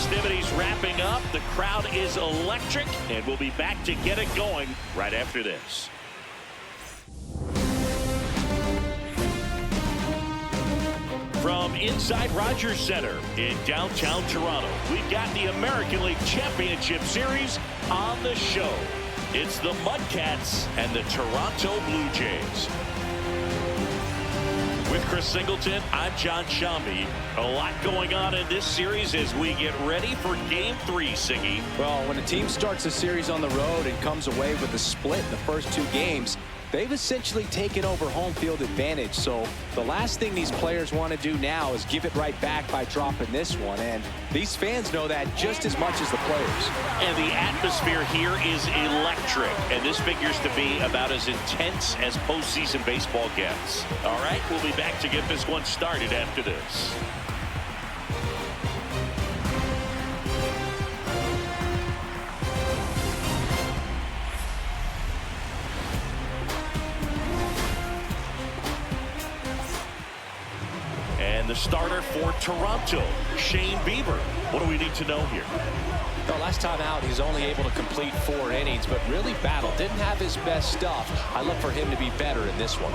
festivities wrapping up. The crowd is electric, and we'll be back to get it going right after this. From inside Rogers Center in downtown Toronto, we've got the American League Championship Series on the show. It's the MudCats and the Toronto Blue Jays. With Chris Singleton, I'm John Shambi. A lot going on in this series as we get ready for Game 3, Siggy. Well, when a team starts a series on the road and comes away with a split in the first 2 games, they've essentially taken over home field advantage. So the last thing these players want to do now is give it right back by dropping this one. And these fans know that just as much as the players. And the atmosphere here is electric. And this figures to be about as intense as postseason baseball gets. All right, we'll be back to get this one started after this. And the starter for Toronto, Shane Bieber. What do we need to know here? Well, last time out, he's only able to complete 4 innings, but really battled. Didn't have his best stuff. I look for him to be better in this one.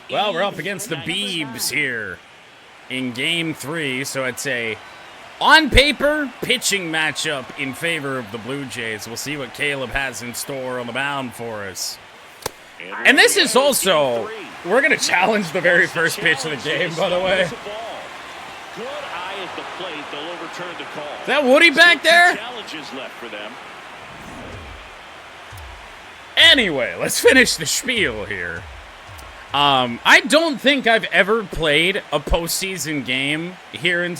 Well, we're up against the Biebs here in Game 3, so it's a on paper pitching matchup in favor of the Blue Jays. We'll see what Caleb has in store on the mound for us. And this is also, we're going to challenge the very first pitch of the game, by the way. Good eye at the plate. They'll overturn the call. Is that Woody back there? Challenges left for them. Anyway, let's finish the spiel here. I don't think I've ever played a postseason game here in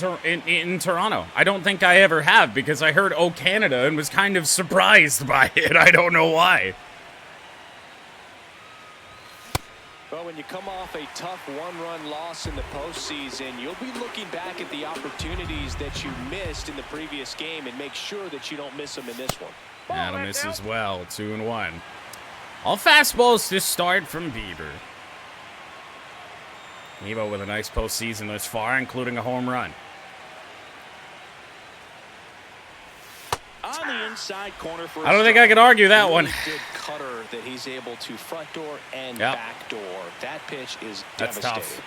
Toronto. I don't think I ever have, because I heard "Oh Canada" and was kind of surprised by it. I don't know why. Well, when you come off a tough 1-run loss in the postseason, you'll be looking back at the opportunities that you missed in the previous game and make sure that you don't miss them in this one. Adam misses as well, 2-1. All fastballs to start from Bieber. Evo with a nice postseason thus far, including a home run. On the inside corner for I don't think I could argue that one. Good cutter that he's able to front door and back door. That pitch is devastating. Tough.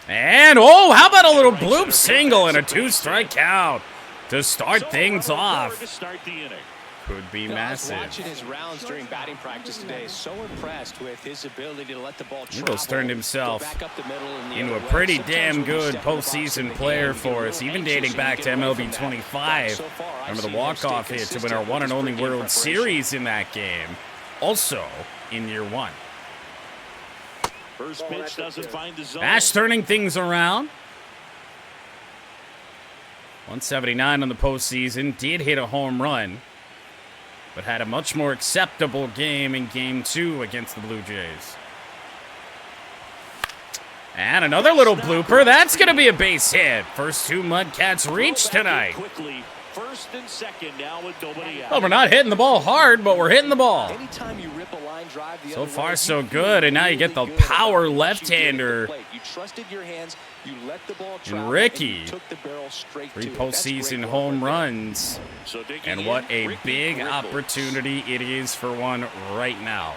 And, oh, how about a little bloop single and a 2-strike count to start things off. Could be massive. I was watching his rounds during batting practice today. So impressed with his ability to let the ball travel. Eagles turned himself into a pretty damn good postseason player for us, even dating back to MLB 25. Remember the walk-off hit to win our one and only World Series in that game. Also in year 1. First pitch doesn't find the zone. Ash turning things around. 179 on the postseason. Did hit a home run, but had a much more acceptable game in Game 2 against the Blue Jays. And another little blooper. That's going to be a base hit. First 2 MudCats reach tonight. First and second now with nobody out. Well, we're not hitting the ball hard, but we're hitting the ball. Anytime you rip a line drive so far, so good. And now you get the power left-hander. You trusted your hands. You let the ball travel, and Ricky, and you took the barrel straight 3 postseason home runs. And what a big opportunity it is for one right now.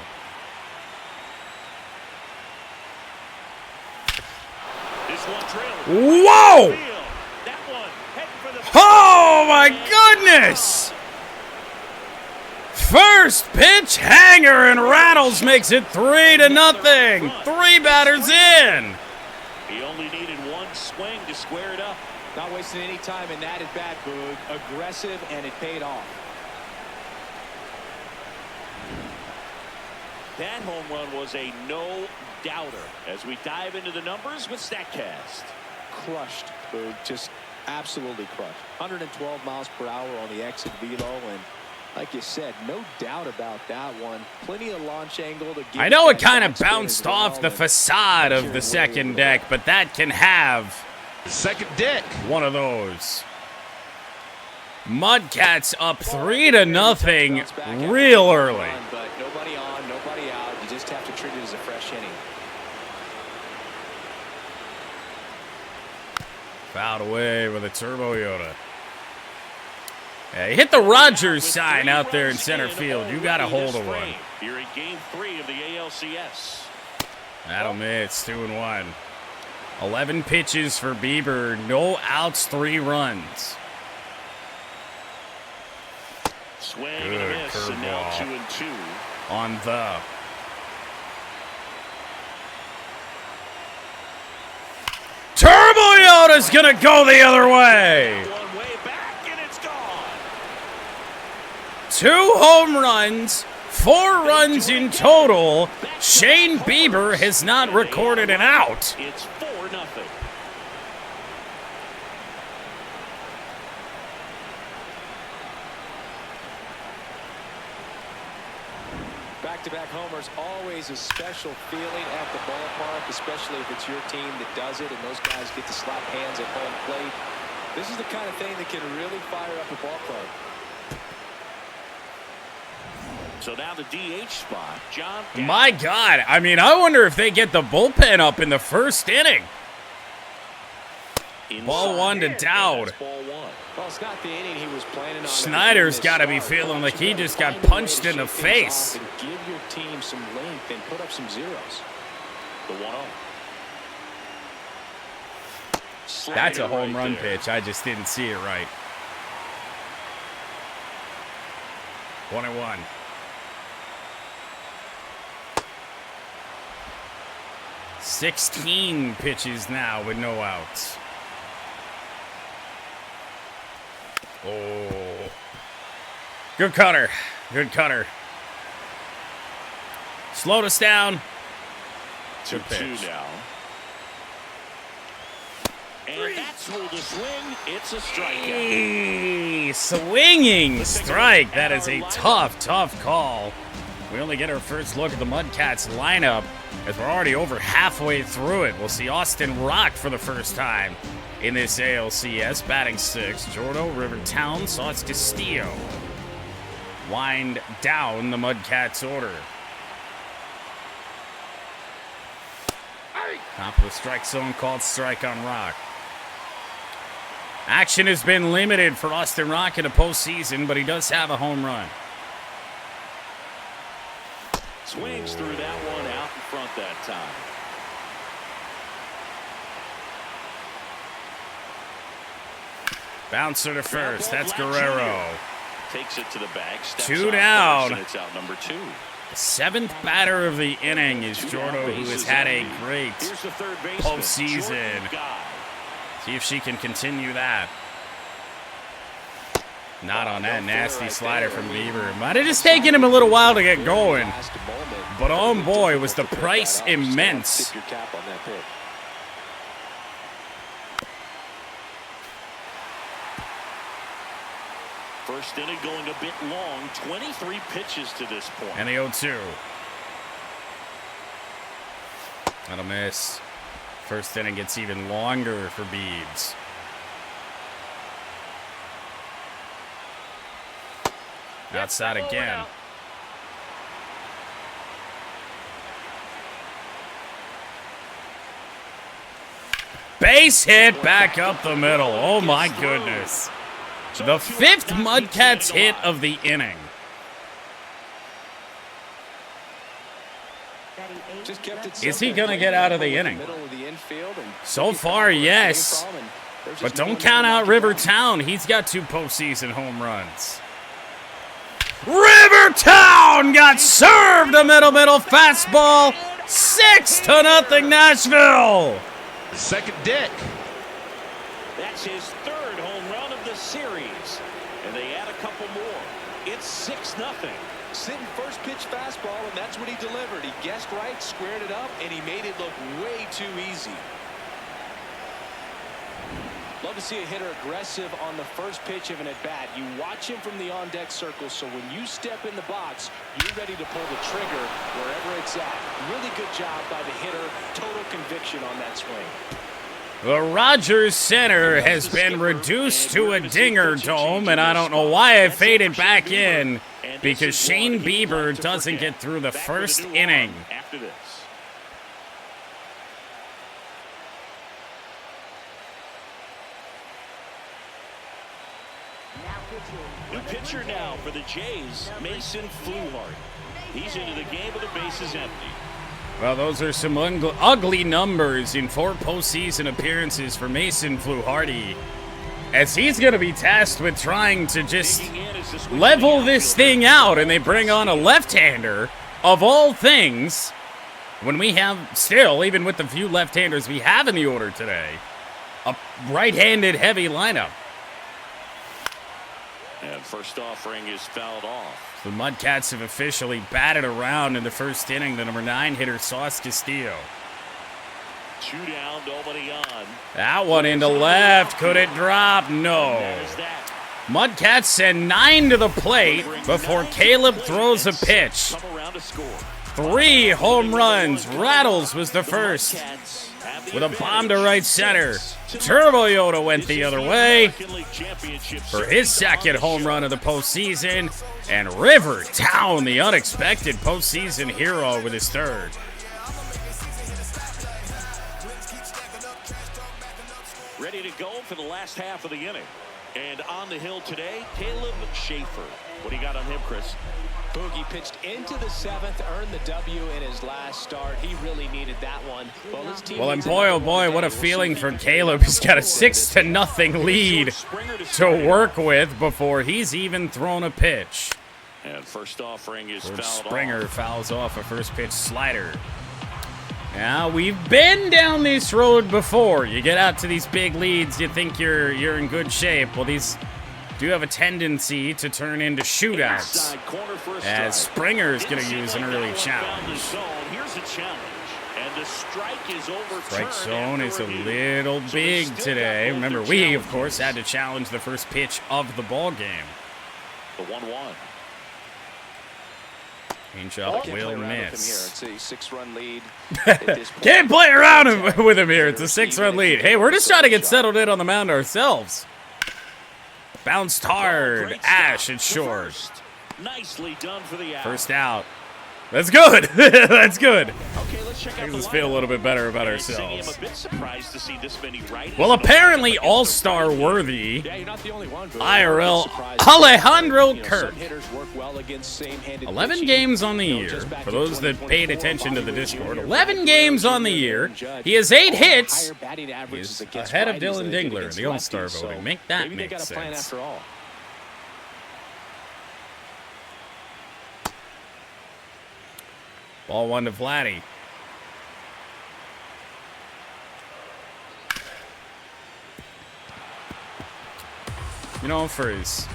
Whoa! Oh my goodness! First pitch hanger, and Rattles makes it 3-0. 3 batters in. He only needed 1 swing to square it up. Not wasting any time in that at bat, Boog. Aggressive, and it paid off. That home run was a no-doubter. As we dive into the numbers with StatCast. Crushed, Boog. Just absolutely crushed. 112 miles per hour on the exit velo, and like you said, no doubt about that one. Plenty of launch angle to get. I know it kind of bounced off the facade of the second deck, but that can have second deck one of those. MudCats up 3-0 real early. But nobody on, nobody out. You just have to treat it as a fresh inning. Fouled away with a turbo Yoda. Yeah, he hit the Rogers sign out there in center field. You got a hold of one. Here in Game 3 of the ALCS. That'll miss. 2-1. 11 pitches for Bieber. No outs, 3 runs. Swing and a miss, and now 2-2. On the Turbo Yoda's gonna go the other way. One way back, and it's gone. 2 home runs, 4 runs in total. Shane Bieber has not recorded an out. It's 4-0. Back-to-back homers, always a special feeling at the ballpark, especially if it's your team that does it and those guys get to slap hands at home plate. This is the kind of thing that can really fire up a ball club. So now the DH spot, John. My God, I mean, I wonder if they get the bullpen up in the first inning. Ball 1 to Dowd. Well, it's not the inning he was planning on. Schneider's got to be feeling like he just got punched in the face. Give your team some length and put up some zeros. The 1-0. That's a home run pitch. I just didn't see it right. 1-1. $16 pitches now with no outs. Oh. Good cutter. Good cutter. Slowed us down. 2-2 now. And that's ruled a swing. It's a strikeout. Hey, swinging strike. That is a tough, tough call. We only get our first look at the MudCats lineup as we're already over halfway through it. We'll see Austin Rock for the first time in this ALCS. Batting 6, Jordo, Rivertown, Sauce Castillo. Wind down the MudCats order. Top of the strike zone, called strike on Rock. Action has been limited for Austin Rock in the postseason, but he does have a home run. Swings through that one out in front that time. Bouncer to first. That's Guerrero. Takes it to the bag. 2 down. It's out number 2. The 7th batter of the inning is Jordo, who has had a great postseason. See if she can continue that. Not on that nasty slider from Bieber. Might have just taken him a little while to get going. But oh boy, was the price immense. First inning going a bit long. 23 pitches to this point. And the 0-2. That'll miss. First inning gets even longer for Biebs. Outside again. Base hit back up the middle. Oh my goodness. The 5th MudCats hit of the inning. Is he going to get out of the inning? So far, yes. But don't count out Rivertown. He's got 2 postseason home runs. Rivertown got served a middle fastball. 6-0 Nashville. Second Dick. That's his 3rd home run of the series. And they add a couple more. It's 6-0. Sitting first pitch fastball, and that's what he delivered. He guessed right, squared it up, and he made it look way too easy. Love to see a hitter aggressive on the first pitch of an at-bat. You watch him from the on-deck circle, so when you step in the box, you're ready to pull the trigger wherever it's at. Really good job by the hitter. Total conviction on that swing. The Rogers Center has been reduced to a dinger dome, and I don't know why I faded back in, because Shane Bieber doesn't get through the first inning. After this. New pitcher now for the Jays, Mason Fluharty. He's into the game with the bases empty. Well, those are some ugly numbers in 4 postseason appearances for Mason Fluharty, as he's going to be tasked with trying to just level this thing out, and they bring on a left-hander, of all things, when we have still, even with the few left-handers we have in the order today, a right-handed heavy lineup. And first offering is fouled off. The MudCats have officially batted around in the first inning the number 9 hitter, Sauce Castillo. 2 down, nobody on. That one into left. Could it drop? No. MudCats send 9 to the plate before Caleb throws a pitch. 3 home runs. Rattles was the first with a bomb to right center. Turbo Yoda went the other way for his second home run of the postseason. And River Town, the unexpected postseason hero, with his third. Ready to go for the last half of the inning. And on the hill today, Caleb Schaefer. What do you got on him, Chris? Boogie pitched into the 7th, earned the W in his last start. He really needed that one. Well, and boy, oh boy, what a feeling for Caleb. He's got a 6-0 lead to work with before he's even thrown a pitch. And first offering is fouled Springer off. fouls off a first pitch slider. Now, we've been down this road before. You get out to these big leads, you think you're in good shape. Well, these do have a tendency to turn into shootouts, as Springer's going to use an early challenge. Here's a challenge, and the strike is overturned. Strike zone is a little big today. Remember, we, of course, had to challenge the first pitch of the ball game. The 1-1. Changeup will miss. It's a 6-run lead. Can't play around with him here. It's a 6-run lead. Hey, we're just trying to get settled in on the mound ourselves. Bounced hard. Ash, it's short. Nicely done for the out. First out. That's good. That's good. Okay, let's check out Makes us feel a little bit better about I'm ourselves. a bit surprised to see this many righties. Well, apparently all-star worthy Yeah, you're not the only one. IRL Alejandro Kirk. Some hitters work well against same-handed 11 pitching. games on the year. For those that paid attention to the Discord, 11 games on the year. He has 8 hits. Higher batting averages He's against ahead of righties Dylan than they did Dingler in against the All-Star lefties, voting. so Make that maybe they make got a plan sense. after all. Ball 1 to Vladdy. You know, for his,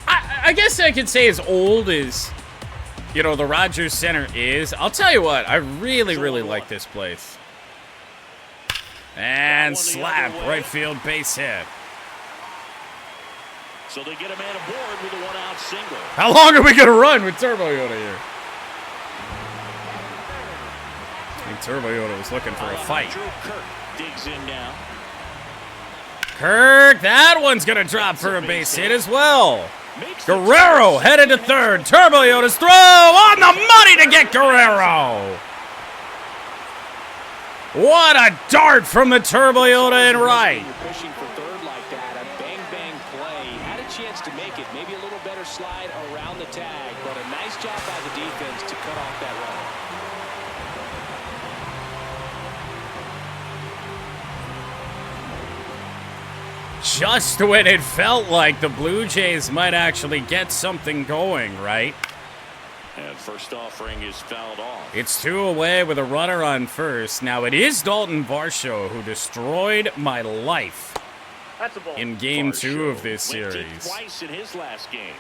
I guess I could say as old as, you know, the Rogers Center is. I'll tell you what, I really, really like this place. And slap, right field base hit. So they get a man aboard with a 1-out single. How long are we going to run with Turbo Yoda here? I think Turbo Yoda was looking for a fight. Drew Kirk digs in now. Kirk, that one's going to drop for a base hit as well. Guerrero headed to third. Turbo Yoda's throw on the money to get Guerrero. What a dart from the Turbo Yoda in right. You're pushing for third like that, a bang-bang play. Had a chance to make it, maybe a little better slide around the tag, but a nice job by the defense to cut off that run. Just when it felt like the Blue Jays might actually get something going, right? And first offering is fouled off. It's 2 away with a runner on first. Now it is Dalton Varsho who destroyed my life in game 2 of this Went deep series. twice in his last game.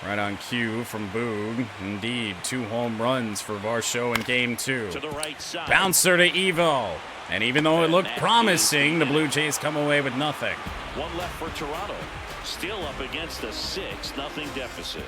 Right on cue from Boog. Indeed, 2 home runs for Varsho in game 2. To the right side. Bouncer to Evo. And even though it looked promising, the Blue Jays come away with nothing. 1 left for Toronto. Still up against a 6-0 deficit.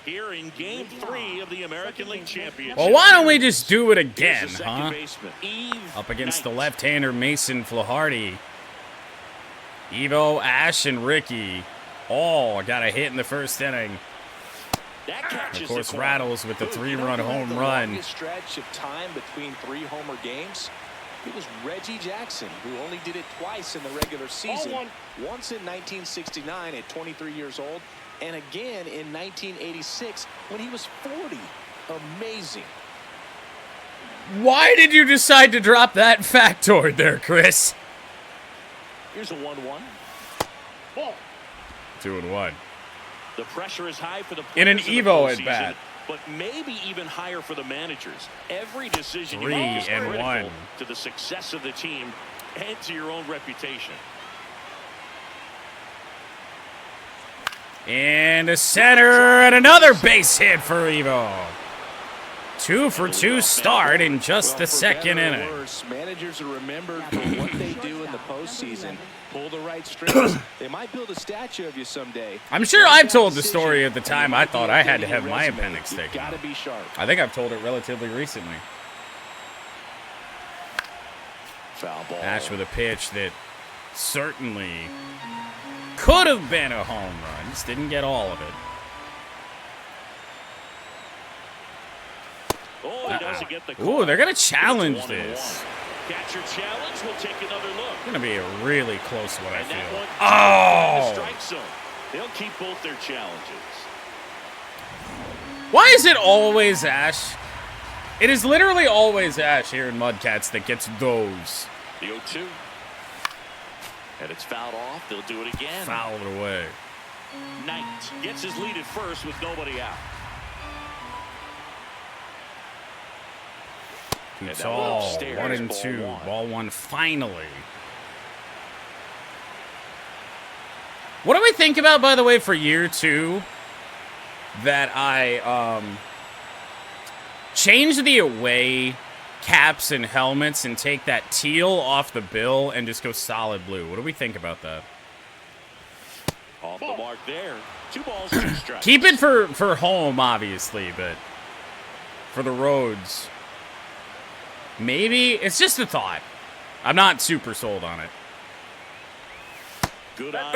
Here in Game 3 of the American League Championship. Well, why don't we just do it again, Here's the second huh? baseman, Eve Up against the Knight. left-hander Mason Fluharty. Evo, Ash, and Ricky all got a hit in the first inning. That catches Of course, the corner. Rattles with the 3-run home The run. longest stretch of time between 3 homer games, it was Reggie Jackson, who only did it twice in the regular season. Once in 1969 at 23 years old, and again in 1986 when he was 40. Amazing. Why did you decide to drop that factoid there, Chris? Here's a 1-1. Ball. 2-1. The pressure is high for the In an players the Evo at postseason, bat. but maybe even higher for the managers. Every decision you 3 make is and critical 1. to the success of the team and to your own reputation. And a center and another base hit for Evo. 2 for 2 start in just the second inning. Worse, managers are remembered for what they do in the postseason. Pull the right strings. They might build a statue of you someday. I'm sure I've told the story at the time I thought I had to have my appendix taken Got out. to be sharp. I think I've told it relatively recently. Foul ball. Ash with a pitch that certainly could have been a home run. Just didn't get all of it. Oh, he doesn't get the Ooh, call. they're going to It's challenge 1-1. this. Catcher challenge. We'll take another look. It's going to be a really close one, I And that feel. one Oh! strike zone. They'll keep both their challenges. Why is it always Ash? It is literally always Ash here in MudCats that gets those. The 0-2. And it's fouled off. They'll do it again. Fouled away. Knight gets his lead at first with nobody out. Keeps that one all upstairs, 1 and ball 2. one. Ball 1 finally. What do we think about, by the way, for year 2? That I change the away caps and helmets and take that teal off the bill and just go solid blue. What do we think about that? Off the mark there. 2 balls, 2 strikes. Keep it for home, obviously, but for the roads, maybe it's just a thought. I'm not super sold on it. Good eye.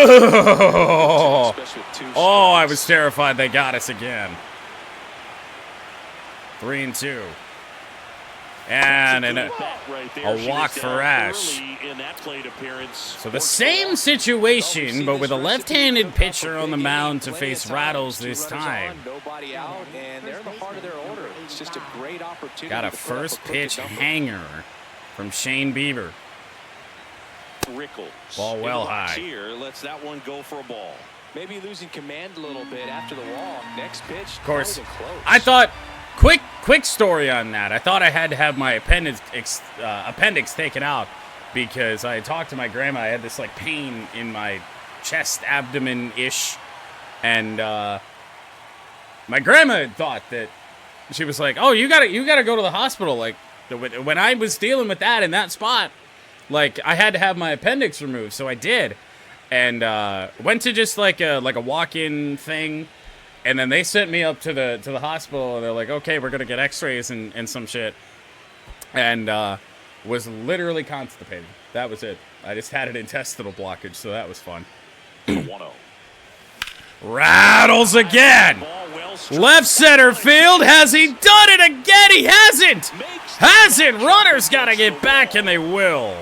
Oh, Especially with 2 oh, I strikes. was terrified they got us again. 3 and 2. And That's a a good bat right there. a She walk was for down Ash. early in that plate appearance. So the same situation, but with a left-handed pitcher on the mound to face Rattles this time. Nobody out, and they're in the heart of their order. It's just a great opportunity. Got a to put up first crooked pitch number. hanger from Shane Bieber. Rickles. Ball well In the box high. Here lets that one go for a ball. Maybe losing command a little bit after the walk. Next pitch, Of course, not even close. I thought, quick story on that. I thought I had to have my appendix taken out because I had talked to my grandma. I had this like pain in my chest, abdomen-ish, and my grandma thought that she was like, "Oh, you gotta go to the hospital." Like when I was dealing with that in that spot, like I had to have my appendix removed, so I did, and went to just like a walk-in thing. And then they sent me up to the hospital, and they're like, okay, we're going to get x-rays and some shit. And was literally constipated. That was it. I just had an intestinal blockage, so that was fun. 1-0. Rattles again! Ball well struck. Left center field. Has he done it again? He hasn't! Makes the Hasn't! catch. Runners got to get back, and they will.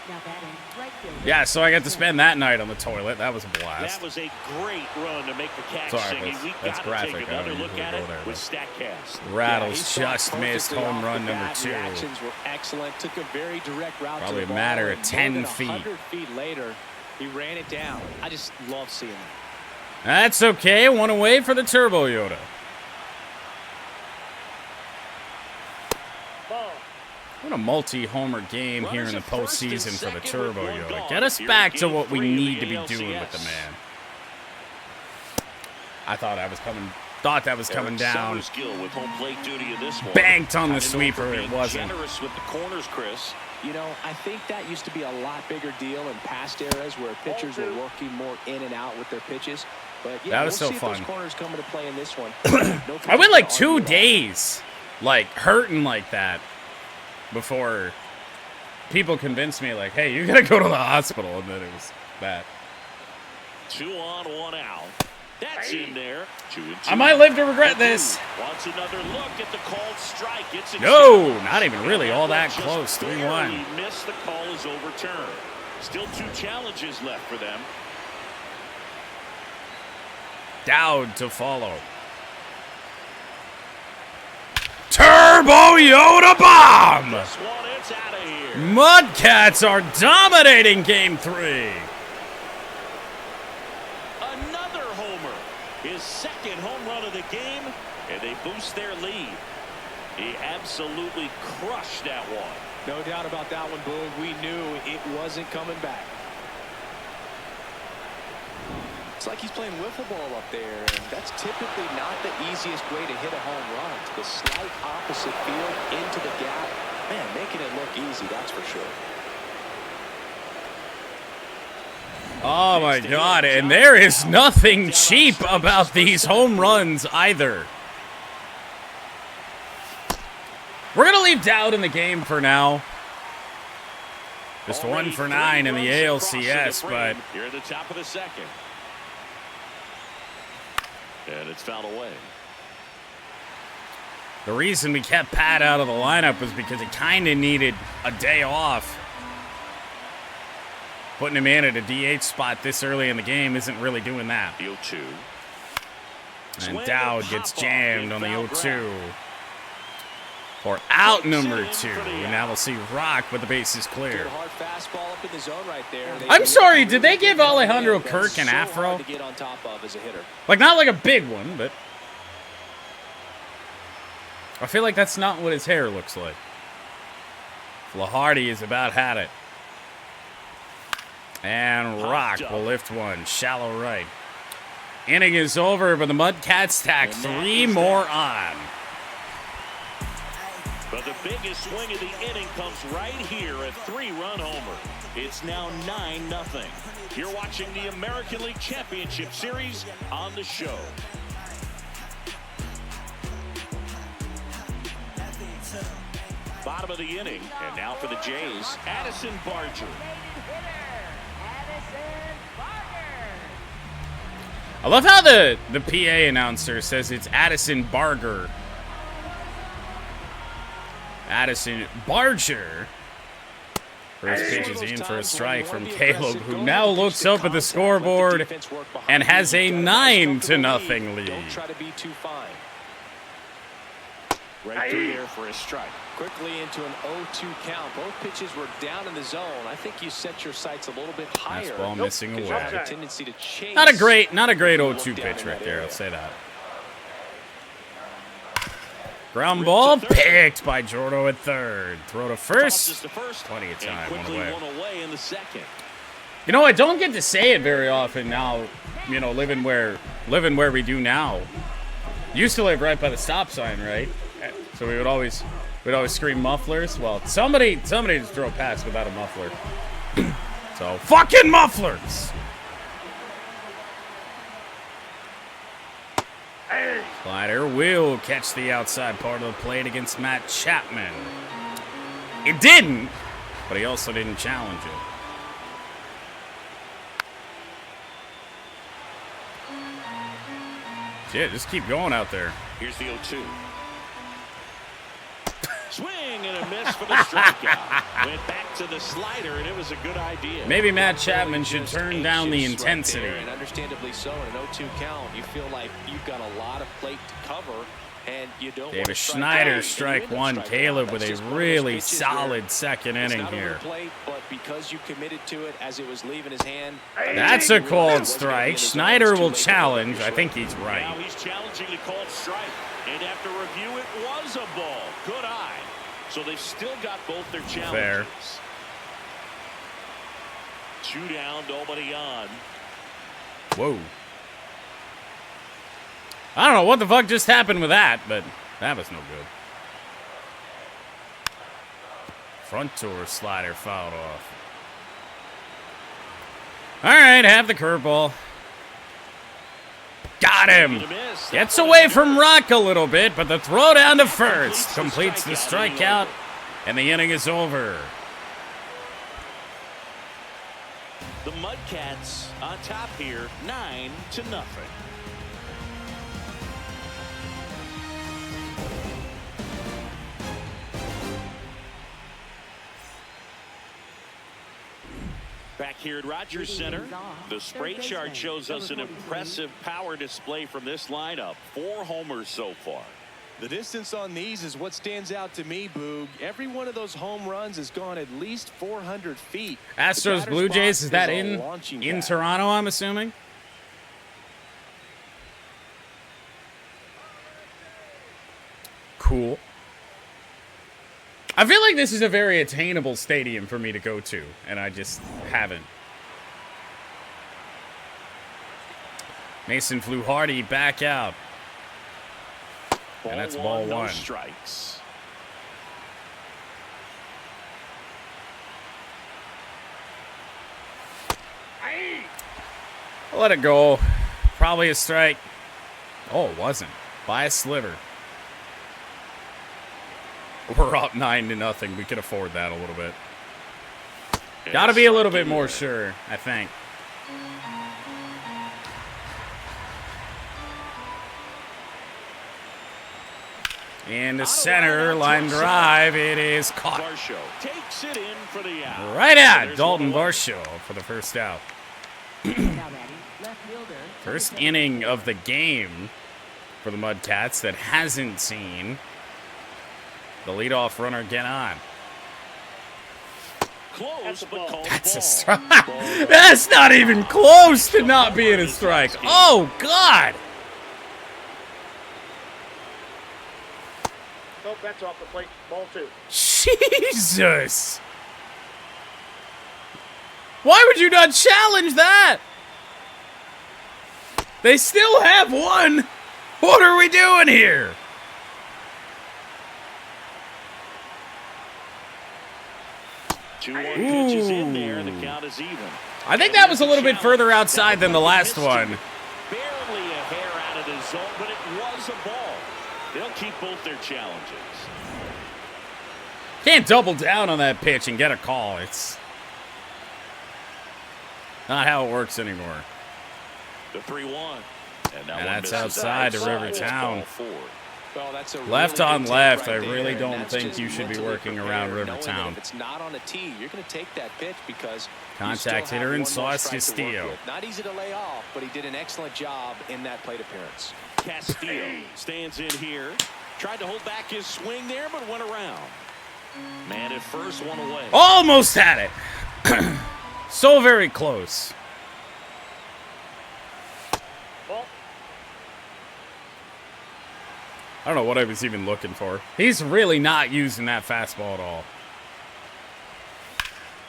Now batting right fielder. Yeah, so I got to spend that night on the toilet. That was a blast. That was a great run to make the catch. Sorry, Singing. that's- We that's got to graphic. take I don't another look usually at go it there, with but- StatCast. Rattles he started just missed perfectly home off run the number bat. 2. Reactions were excellent. Took a very direct route Probably to the a matter ball, of and 10 more than feet. 100 feet later, he ran it down. I just love seeing that. That's okay. One away for the Turbo Yoda. What a multi-homer game here in the postseason for the Turbo Yoda. Get us back to what we need to be doing with the man. I thought that was coming down. Skill with home plate duty in this one. Banked on the I didn't know sweeper. for It being wasn't. Generous with the corners, Chris. You know, I think that used to be a lot bigger deal in past eras where pitchers were working more in and out with their pitches. But yeah, That was we'll so see fun. if those corners come into play in this one. I went like 2 days, like hurting like that, before people convinced me, like, hey, you gotta go to the hospital, and then it was bad. 2 on, 1 out. That's in there. 2 and 2. I might live to regret this. Wants another look at the called strike. It's No, not even really all that close. 3-1. He missed. The call is overturned. Still 2 challenges left for them. Dowd to follow. Turbo Yoda bomb! This one, it's out of here. MudCats are dominating Game 3. Another homer. His 2nd home run of the game, and they boost their lead. He absolutely crushed that one. No doubt about that one, Boog. We knew it wasn't coming back. It's like he's playing wiffle ball up there, and that's typically not the easiest way to hit a home run. The slight opposite field into the gap. Man, making it look easy, that's for sure. Oh my God, and there is nothing cheap about these home runs either. We're going to leave Dowd in the game for now. Just 1 for 9 in the ALCS, but Here at the top of the 2nd. And it's fouled away. the reason we kept Pat out of the lineup was because he kind of needed a day off. Putting him in at a DH spot this early in the game isn't really doing that. The 0-2. And Dowd gets jammed on the 0-2. For out number 2. And now we'll see Rock with the bases clear. I'm sorry, did they give Alejandro Kirk an afro? Like, not like a big one, but I feel like that's not what his hair looks like. Flaharty has about had it. And Rock will lift one. Shallow right. Inning is over, but the MudCats tack 3 more on. But the biggest swing of the inning comes right here, a 3-run homer. It's now 9-0. You're watching the American League Championship Series on the show. Bottom of the inning, and now for the Jays, Addison Barger. I love how the PA announcer says it's Addison Barger. Addison Barger. First pitch is in for a strike from Caleb, who now looks up at the scoreboard and has a 9-0 lead. Right through there for a strike. Quickly into an 0-2 count. Both pitches were down in the zone. I think you set your sights a little bit higher. Fastball missing away. You have a tendency to chase. Not a great 0-2 pitch right there. I'll say that. Ground ball picked by Jordo at third. Throw to first. Plenty of time. One away. In the 2nd. You know, I don't get to say it very often now. You know, living where we do now. Used to live right by the stop sign, right? So we'd always scream mufflers. Well, somebody just drove past without a muffler. So fucking mufflers. Slider will catch the outside part of the plate against Matt Chapman. It didn't, but he also didn't challenge it. Shit, just keep going out there. Here's the 0-2. Swing and a miss for the strikeout. Went back to the slider, and it was a good idea. Maybe Matt Chapman should turn down the intensity. Right, and understandably so, in an 0-2 count, you feel like you've got a lot of plate to cover, and you don't. Davis Schneider, strike one. Caleb with a really solid second inning here. Plate, but because you committed to it as it was leaving his hand. That's a called strike. Schneider will challenge. I think he's right. Now he's challenging the called strike, and after review, it was a ball. Good eye. So they've still got both their challenges. Fair. 2 down, nobody on. Whoa. I don't know what the fuck just happened with that, but that was no good. Front tour slider fouled off. All right, have the curveball. Got him. Gets away from Rock a little bit, but the throw down to first completes the strikeout, and the inning is over. The Mudcats on top here, 9-0. Back here at Rogers Center, the spray chart shows us an impressive power display from this lineup. 4 homers so far. The distance on these is what stands out to me, Boog. Every one of those home runs has gone at least 400 feet. Astros Blue Jays, is that in Toronto, I'm assuming? Cool. I feel like this is a very attainable stadium for me to go to, and I just haven't. Mason flew Hardy back out. And that's ball 1. No strikes. I'll let it go. Probably a strike. Oh, it wasn't. By a sliver. We're up 9-0. We can afford that a little bit. Got to be a little bit more sure, I think. In the center, line drive. It is caught. Takes it in for the out. Right at Dalton Varsho for the first out. First inning of the game for the Mudcats that hasn't seen the leadoff runner get on. Close, but that's a strike. That's not even close to not being a strike. Oh, God. Nope, that's off the plate. Ball 2. Jesus. Why would you not challenge that? They still have one. What are we doing here? Two pitches in there, the count is even. I think that was a little bit further outside than the last one. Barely a hair out of the zone, but it was a ball. They'll keep both their challenges. Can't double down on that pitch and get a call. It's not how it works anymore. The 3-1. And that's outside to Rivertown. Well, that's a left really on good left. take right I really there, don't and think that's you just should be mentally working prepared, around knowing that Rivertown. if it's not on a tee, you're going to take that pitch because Contact hitter in Sauce Castillo. Not easy to lay off, but he did an excellent job in that plate appearance. Castillo stands in here. Tried to hold back his swing there, but went around. Man at first, one away. Almost had it. So very close. I don't know what I was even looking for. He's really not using that fastball at all.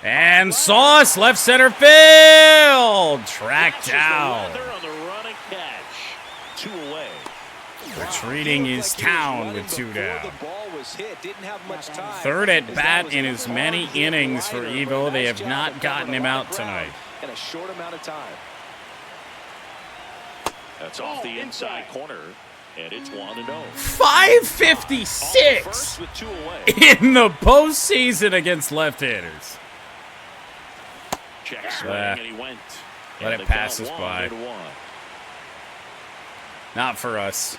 And Sauce, left center field. Tracked down. On the running catch. 2 away. Retreating his town with 2 down. Didn't have much time. Third at bat in as many innings for Evo. They have not gotten him out tonight. In a short amount of time. That's off the inside corner. And it's 1-0. 556 with 2 away. in the postseason against left-handers. Check swing, and he went. Let it pass us by. Not for us.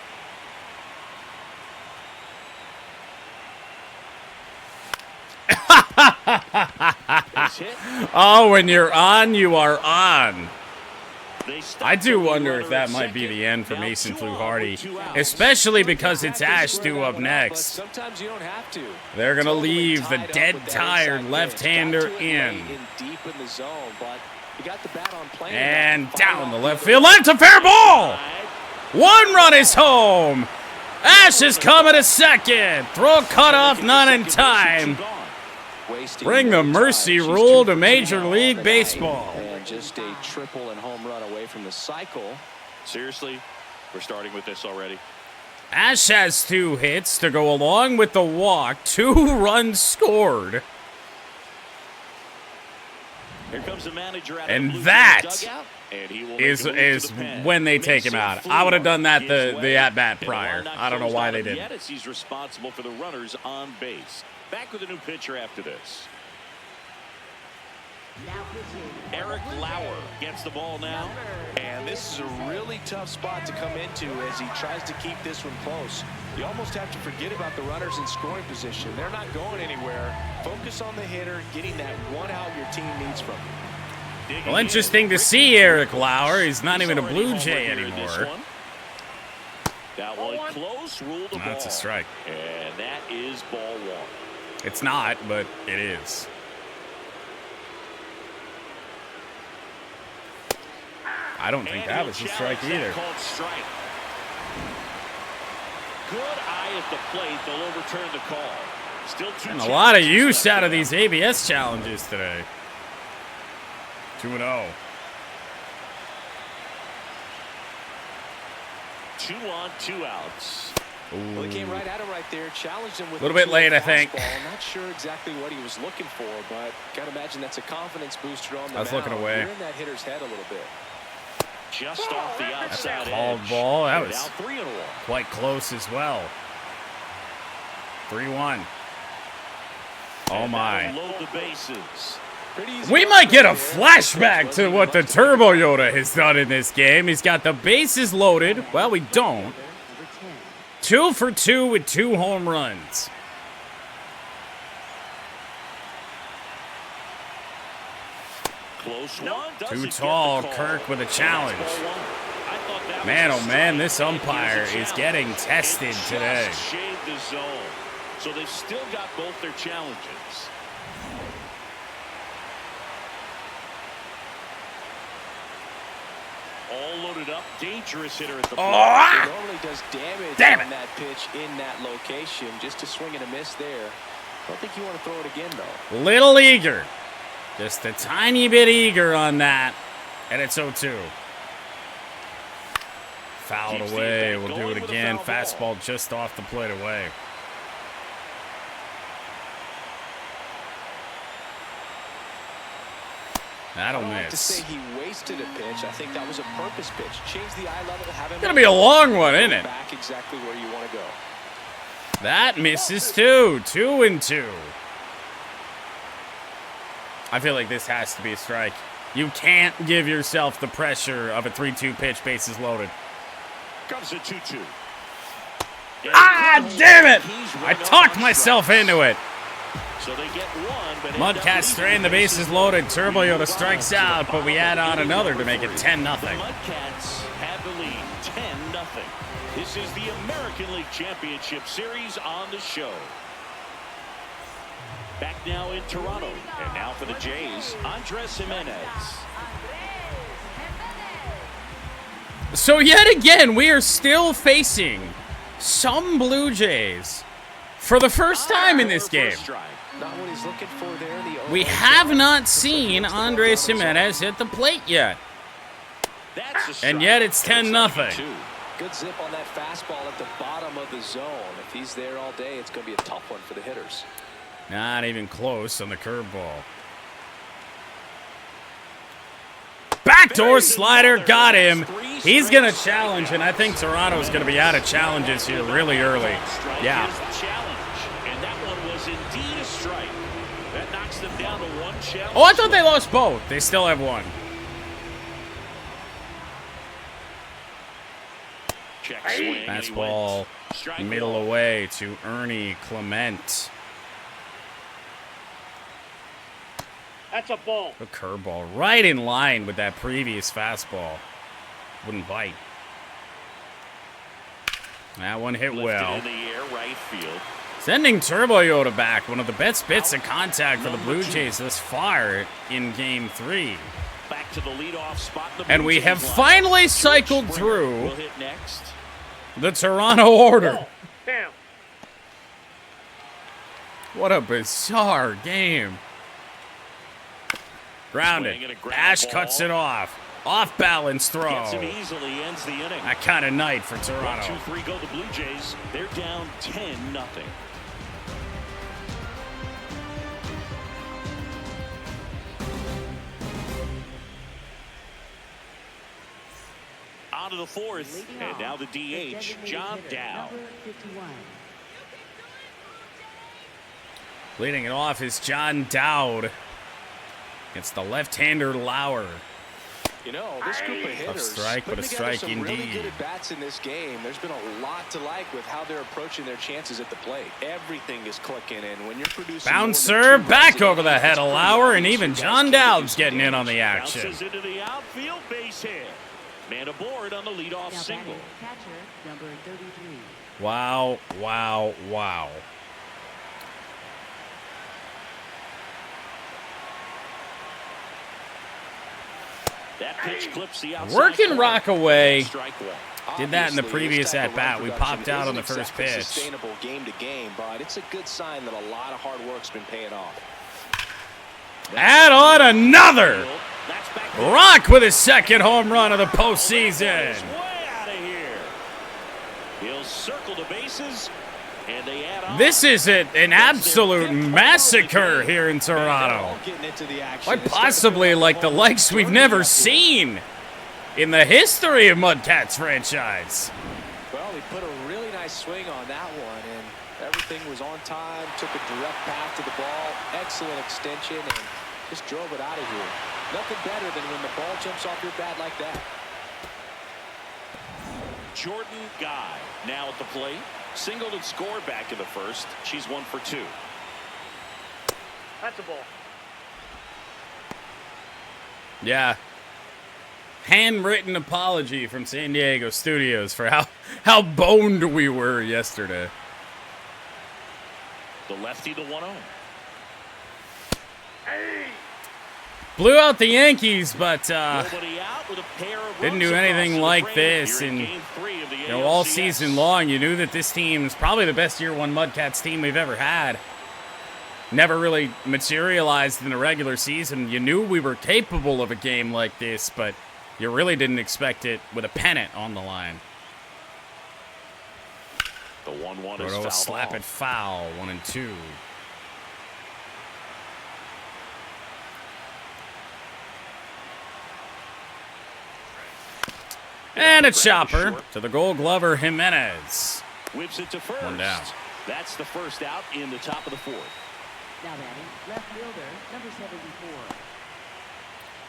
Oh, when you're on, you are on. I do wonder if that might be the end for Mason Flew Hardy, especially because it's Ash Stu up next. Sometimes you don't have to. They're going to leave the dead tired left-hander in. And down the left field. Left to fair ball. 1 run is home. Ash is coming to second. Throw cut off, none in time. Bring the mercy rule to Major League Baseball. And just a triple and home run away from the cycle. Seriously, we're starting with this already. Ash has 2 hits to go along with the walk. 2 runs scored. Here comes the manager out and of the that dugout, and he will is when they take him out. I would have done that the at-bat prior. I don't know why they didn't. As he's responsible for the runners on base. Back with a new pitcher after this. Now pitching. Eric Lauer gets the ball now. And this is a really tough spot to come into as he tries to keep this one close. You almost have to forget about the runners in scoring position. They're not going anywhere. Focus on the hitter, getting that one out your team needs from you. Well, interesting to see Eric Lauer. He's not even a Blue Jay anymore. That one close, rule the ball. That's a strike. And that is ball one. It's not, but it is. I don't think that was a strike either. Strike. Good eye at the plate. They'll overturn the call. Still two. And a lot of use out of these ABS challenges today. 2-0. 2 on, 2 outs. Well, he came right at him right there, challenged him with a little bit late, I think. Not sure exactly what he was looking for, but gotta imagine that's a confidence booster on the I was looking mound. away. You're in that hitter's head a little bit. Just off the outside edge. Called ball. That was now 3-1. quite close as well. 3-1. Oh my. Load the bases. We might get a flashback to what the Turbo Yoda has done in this game. He's got the bases loaded. Well, we don't. 2 for 2 with 2 home runs. Close one. Too tall. Kirk with a challenge. Man, oh man, this umpire is getting tested today. Shade the zone. So they've still got both their challenges. All loaded up, dangerous hitter at the plate. It normally does damage Damn it. on that pitch in that location. Just a swing and a miss there. I don't think you want to throw it again, though. Little eager. Just a tiny bit eager on that. And it's 0-2. Fouled away. We'll do it again. Fastball just off the plate away. That'll I don't like to say miss. he wasted a pitch. I think that was a purpose pitch. Change the eye level, have him Gonna be a long one, isn't it? back exactly where you want to go. That misses too. 2-2. I feel like this has to be a strike. You can't give yourself the pressure of a 3-2 pitch, bases loaded. Comes a 2-2. Ah, damn it! I talked myself into it. So they get one, but MudCats strain, the bases loaded. Turbo Yoda strikes out, but we add on another to make it 10-0. The MudCats have the lead, 10-0. This is the American League Championship Series on the show. Back now in Toronto, and now for the Jays, Andres Jimenez. So yet again, we are still facing some Blue Jays for the first time in this game. Not what he's looking for there. We have not seen Andres Jimenez hit the plate yet. And yet it's 10-0. Good zip on that fastball at the bottom of the zone. If he's there all day, it's going to be a tough one for the hitters. Not even close on the curveball. Backdoor slider, got him. He's going to challenge, and I think Toronto's going to be out of challenges here really early. Yeah. And that one was indeed a strike. That knocks them down to 1 challenge. Oh, I thought they lost both. They still have 1. Check swing. Fastball middle away to Ernie Clement. That's a ball. A curveball right in line with that previous fastball. Wouldn't bite. That one hit well. In the air, right field. Sending Turbo Yoda back. One of the best bits of contact for the Blue Jays thus far in Game 3. Back to the leadoff spot. And we have finally cycled through Will hit next. the Toronto order. Bam. What a bizarre game. Grounded. Ash cuts it off. Off balance throw. Gets him easily, ends the inning. That kind of night for Toronto. 1-2-3 go the Blue Jays. They're down 10-0. On to the 4th, and now the DH, John Dow. Number 51. Leading it off is John Dowd. It's the left-hander Lauer. You know, this group of hitters, strike, but a strike some really indeed. good at-bats in this game. There's been a lot to like with how they're approaching their chances at the plate. Everything is clicking in when you're producing. Bouncer back over the head of Lauer, and even John Dowd's getting in on the action. Bounces into the outfield, base hit. Man aboard on the leadoff Now single. batting, catcher, number 33. Wow, wow, wow. That pitch clips the outside. Working corner. Rockaway. Strike one. Did that in the Obviously, previous this type of at-bat. run We production popped out on the isn't first exactly pitch. Sustainable game to game, but it's a good sign that a lot of hard work's been paying off. Add on another. That's back there. Rock with his second home run of the postseason. He's way out of here. He'll circle the bases, and they add on. This is an absolute massacre here in Toronto. Getting into the action. Quite possibly like the likes we've never seen in the history of MudCats franchise. Well, he put a really nice swing on that one, and everything was on time. Took a direct path to the ball. Excellent extension, and just drove it out of here. Nothing better than when the ball jumps off your bat like that. Jordan Guy now at the plate. Singled and scored back in the first. She's 1 for 2. That's a ball. Yeah. Handwritten apology from San Diego Studios for how boned we were yesterday. The lefty, the 1-0. Blew out the Yankees, but Nobody out with a pair of didn't runs do anything across the like frame this. here in And Game 3 of the all ALCS. season long, you knew that this team is probably the best Year 1 MudCats team we've ever had. Never really materialized in the regular season. You knew we were capable of a game like this, but you really didn't expect it with a pennant on the line. The 1-1 is Roto fouled slap off. it foul, 1-2. And a chopper to the Gold Glover Jimenez. Whips it to first. One down. That's the first out in the top of the fourth. Now batting, left fielder, number 74.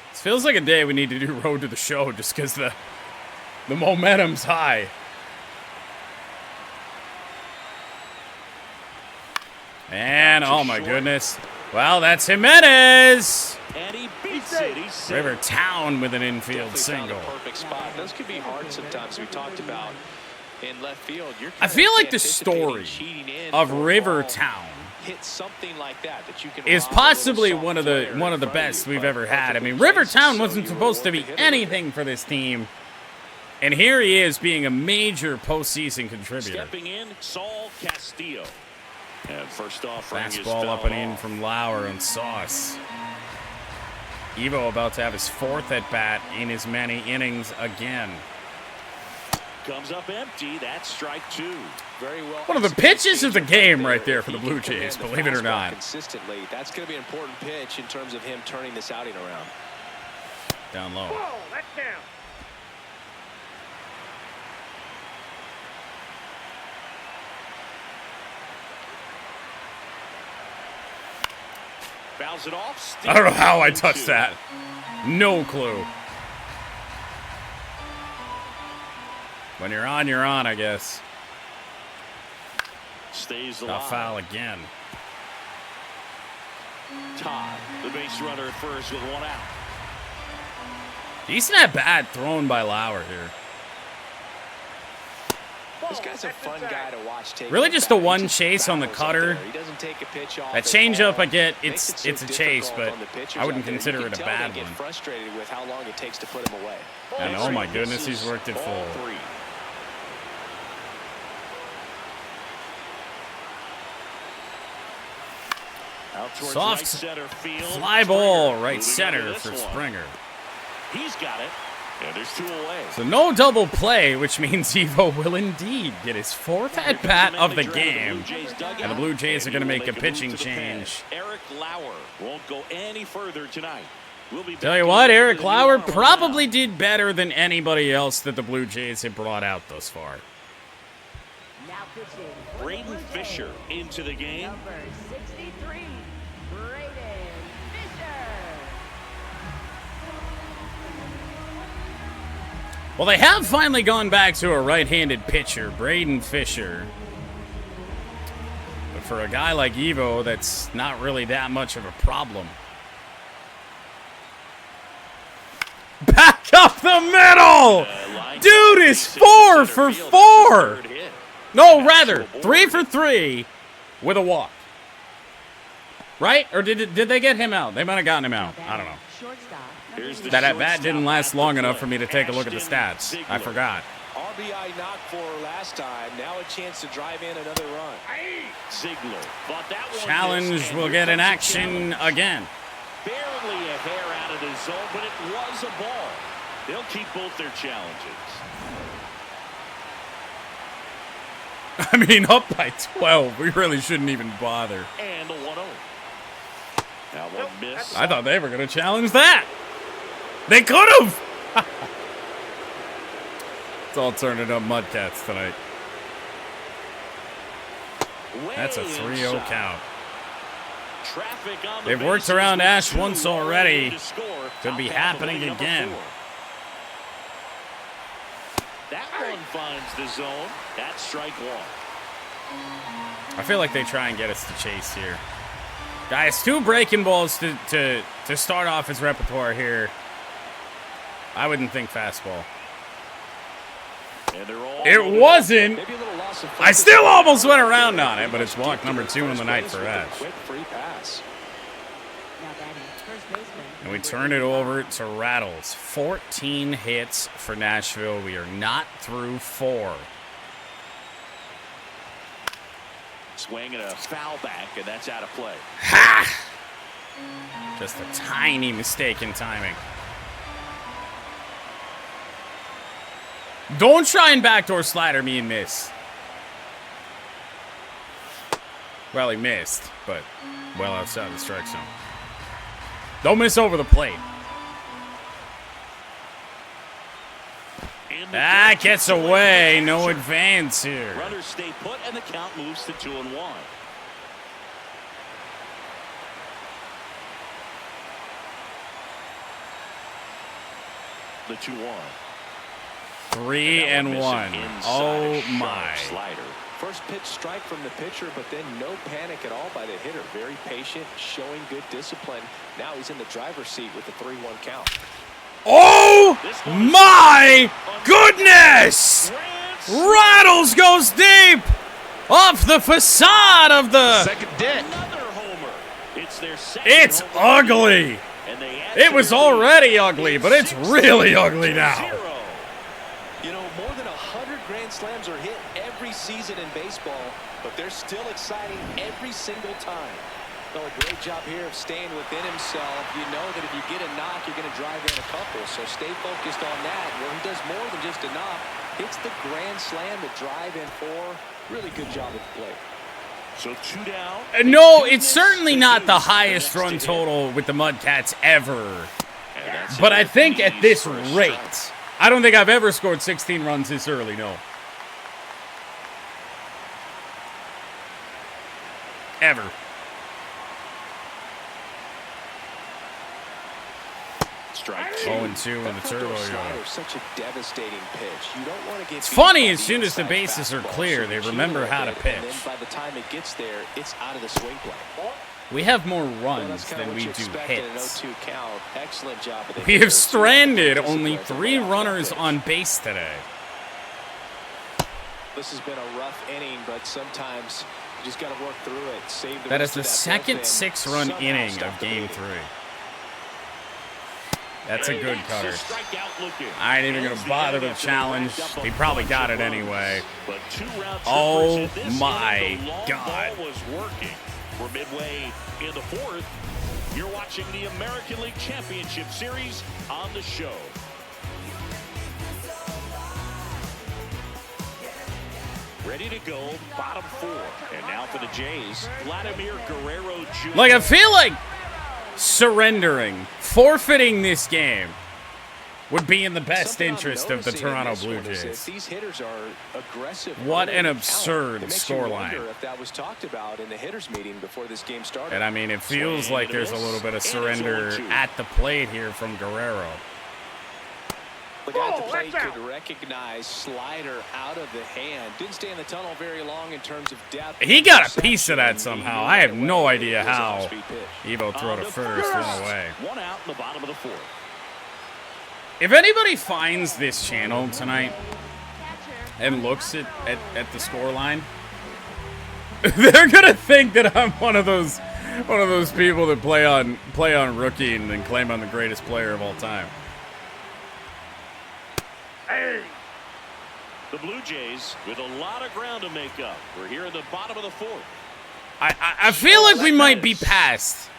This feels like a day we need to do Road to the Show just because the momentum's high. And, oh my goodness. Well, that's Jimenez. And he beats it. He's safe. River Town with an infield Definitely found single. a perfect spot. Those could be hard sometimes. We talked about in left field. You're I feel like the anticipating story cheating in of for a River ball. Town Hit something like that you can is rob a possibly little one of soft the flare in front best you, we've but ever had. I mean, ultimately Rivertown so wasn't you supposed to reward be the hitter with it. anything for this team, and here he is being a major postseason contributor. Stepping in, Saul Castillo. And first off, Fastball up and in from Lauer and Sauce. Evo about to have his 4th at bat in as many innings again. Comes up empty. That's strike 2. Very well. One of the pitches of the game right there for the Blue Jays, believe it or not. Consistently, that's going to be an important pitch in terms of him turning this outing around. Down low. Ball. That's down. Fouls it off. I don't know how I touched that. No clue. When you're on, I guess. Stays A alive. foul again. Todd, the base runner at first with 1 out. Decent at bat thrown by Lauer here. This guy's a fun guy to watch. Take Really it just back. the one He just chase on the battles up cutter. there. He doesn't take a pitch off That at changeup all. I get, Makes it's it a so chase, difficult but on the pitchers I wouldn't out there. consider You it a can bad tell they one. get frustrated with how long it takes to put him away. And oh my goodness, he's worked it Ball full. 3. Out towards Soft right center field. Fly ball Springer right moving center into for this one. Springer. He's got it. And there's 2 away. So no double play, which means Evo will indeed get his 4th at bat of the game. And the Blue Jays are going to make a pitching change. Eric Lauer won't go any further tonight. We'll be Tell back you in what, the Eric Lauer tomorrow probably now. did better than anybody else that the Blue Jays have brought out thus far. Now pitching. for the Braden Blue Jays, Fisher into the game. Number 63, Braden Fisher. Well, they have finally gone back to a right-handed pitcher, Braden Fisher. But for a guy like Evo, that's not really that much of a problem. Back up the middle! Dude is 4 for 4! No, rather, 3 for 3 with a walk. Right? Or did they get him out? They might have gotten him out. I don't know. That at bat didn't last long enough for me to take a look at the stats. I forgot. RBI knocked for last time. Now a chance to drive in another run. Ziegler thought that one Challenge missed, will and get here in comes the action challenge. again. Barely a hair out of the zone, but it was a ball. They'll keep both their challenges. I mean, up by 12. We really shouldn't even bother. And the 1-0. Now one miss. I thought they were going to challenge that. They could have. It's all turning up MudCats tonight. That's a 3-0 count. Traffic on the They've worked bases around with Ash 2 once on the way already. to score. Could be Out happening number again. 4. That one finds the zone. That's strike 1. I feel like they try and get us to chase here. Guys, 2 breaking balls to start off his repertoire here. I wouldn't think fastball. And they're all It wasn't. Maybe a little loss of I focus. still almost went around on it, but it's walk number 2 on the night for Ash. Quick free pass. Now batting first baseman. And we turn it over to Rattles. 14 hits for Nashville. We are not through 4. swing and a foul back, and that's out of play. Ha! Just a tiny mistake in timing. Don't try and backdoor slider me and miss. Well, he missed, but well outside the strike zone. Don't miss over the plate. That gets away. No advance here. Runners stay put, and the count moves to 2-1. The 2-1. 3-1. Oh my. Slider. First pitch strike from the pitcher, but then no panic at all by the hitter. Very patient, showing good discipline. Now he's in the driver's seat with the 3-1 count. Oh my goodness! Rattles goes deep off the facade of the. Second deck. Another homer. It's their second It's home run. ugly. And they add It to was the lead. already ugly, but it's really ugly now. 0. You know, more than 100 grand slams are hit every season in baseball, but they're still exciting every single time. Well, a great job here of staying within himself. You know that if you get a knock, you're going to drive in a couple, so stay focused on that. Well, he does more than just a knock. Hits the grand slam to drive in 4. Really good job at the plate. So 2 down. No, it's certainly not the highest run total with the MudCats ever. And that's But I it. think at this First strike. rate, I don't think I've ever scored 16 runs this early, no. Ever. Strike 2. 0-2 with the turbo slider, yo. such a devastating pitch. You don't want to get. It's beat funny, by as soon as the inside bases are fastball, clear, so they you cheat remember a little how to bit, pitch. And then by the time it gets there, it's out of the swing plane. We have more Well, runs that's kinda than what we you do expect in an hits. 0-2 count. Excellent job of the We hitter. have stranded Super only disciplined 3 off that runners pitch. on base today. This has been a rough inning, but sometimes you just got to work through it. Save the That is rest the of that second bullpen. 6-run Somehow inning stop of the Game bleeding. 3. That's a good That's cutter. a strikeout looking. I ain't even going Ends to the bother inning with after challenge. they racked up a He probably bunch got of it runs. anyway. But 2 round Oh trippers in this my inning, the long God. ball was working. We're midway in the 4th. You're watching the American League Championship Series on the show. Ready to go, bottom 4. And now for the Jays, Vladimir Guerrero Jr. Like, I feel like surrendering, forfeiting this game would be in the best Something I'm interest of the noticing in Toronto this Blue one is that Jays. These hitters are aggressive. What early an in the count. absurd It makes you scoreline. wonder if that was talked about in the hitters meeting before this game started. And I mean, it feels Swing like and a there's a miss. little bit of And it's surrender 0-2. at the plate here from Guerrero. The guy at the plate could recognize slider out of the hand. Didn't stay in the tunnel very long in terms of depth. He got a piece of that somehow. I have no idea how. Evo throw to first, run away. One out in the bottom of the fourth. If anybody finds this channel tonight and looks at the score line, they're gonna think that I'm one of those people that play on rookie and then claim I'm the greatest player of all time. Hey. The Blue Jays with a lot of ground to make up. We're here in the bottom of the fourth. I feel like we might be past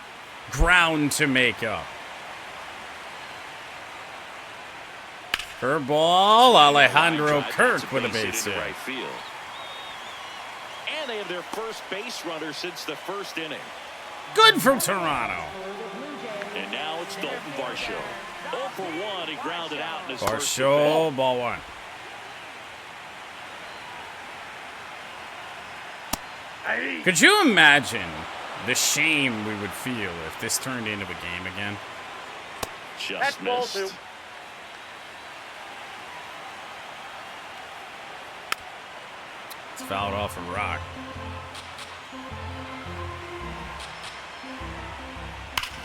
ground to make up. Curveball, Alejandro Kirk with a base hit. Right field. And they have their first base runner since the first inning. Good for Toronto. And now it's Dalton Varsho. 0 for 1, he grounded out in his first Varsho, ball one. Could you imagine the shame we would feel if this turned into a game again? Just missed. It's fouled off a rock.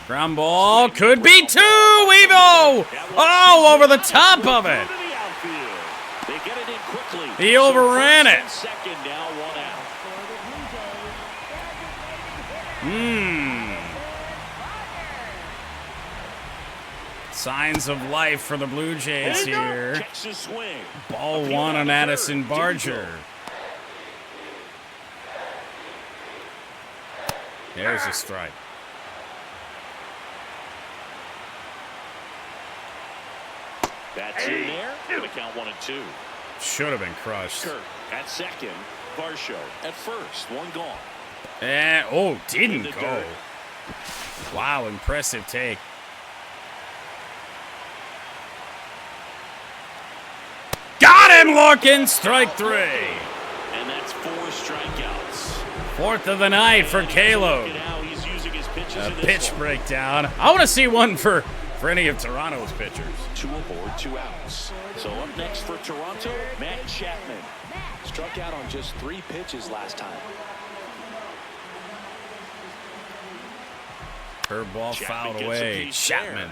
Ground ball could be two. Evo! Oh, over the top of it. They get it in quickly. He overran it. Second, now 1 out. Signs of life for the Blue Jays here. Checks his swing. Ball one on Addison Barger. There's a strike. That's in there. Gonna count 1 and 2. Should have been crushed. Kirk at second. Varsho at first. 1 gone. And didn't go. Wow, impressive take. Got him looking. Strike 3. And that's 4 strikeouts. Fourth of the night for Caleb. He's using his pitches A pitch breakdown. I want to see one for any of Toronto's pitchers. 2 aboard, 2 outs. So up next for Toronto, Matt Chapman. Struck out on just 3 pitches last time. Curveball fouled away. Chapman.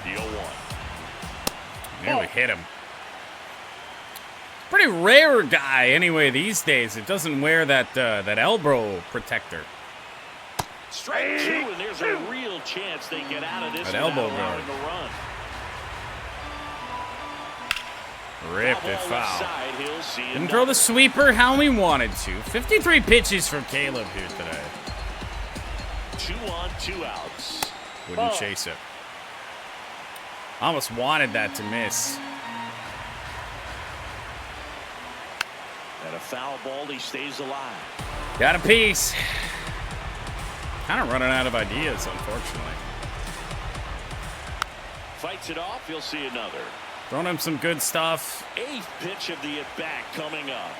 The 0-1. Nearly hit him. Pretty rare guy anyway these days. It doesn't wear that elbow protector. Strike 2, and there's a real chance they get out of this. An elbow guard. Ripped it foul. Didn't throw the sweeper how we wanted to. 53 pitches for Caleb here today. 2 on, 2 outs. Wouldn't chase it. Almost wanted that to miss. And a foul ball, he stays alive. Got a piece. Kind of running out of ideas, unfortunately. Fights it off, you'll see another. Throwing him some good stuff. 8th pitch of the at-bat coming up.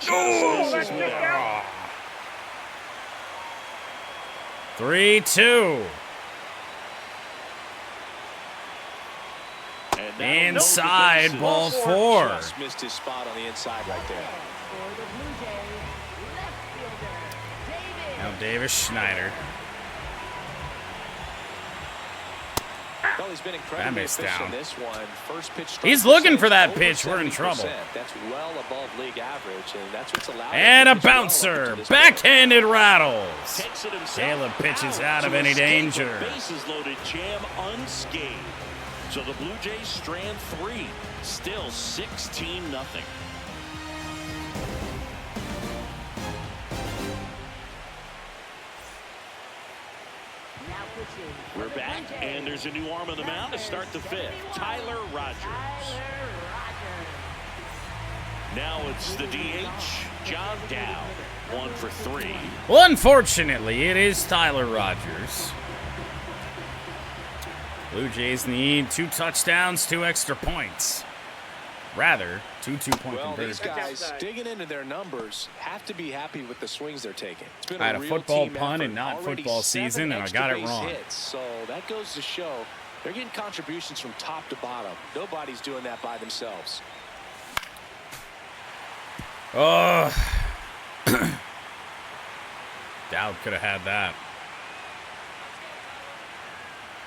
Oh, that's just out. 3-2. And inside, ball 4. Just missed his spot on the inside right there. For the Blue Jays, left fielder, David. Now Davis Schneider. Well, he's been incredibly efficient down. this one. First pitch. He's looking for that pitch. We're in trouble. That's well above league average, and that's what's allowed. And a bouncer. Backhanded rattles. Caleb pitches out of any danger. Bases loaded, jam unscathed. So the Blue Jays strand 3. Still 16-0. We're back, and there's a new arm on the mound to start the 5th. Tyler Rogers. Now it's the DH, John Dow. 1 for 3. Well, unfortunately, it is Tyler Rogers. Blue Jays need 2 touchdowns, 2 extra points. Rather, Two two-point Well, these conversions. guys digging into their numbers have to be happy with the swings they're taking. It's been I had a real football team pun effort. and not Already football 7 season, and I extra got it base wrong. hits. So that goes to show they're getting contributions from top to bottom. Nobody's doing that by themselves. Oh. Dowd could have had that.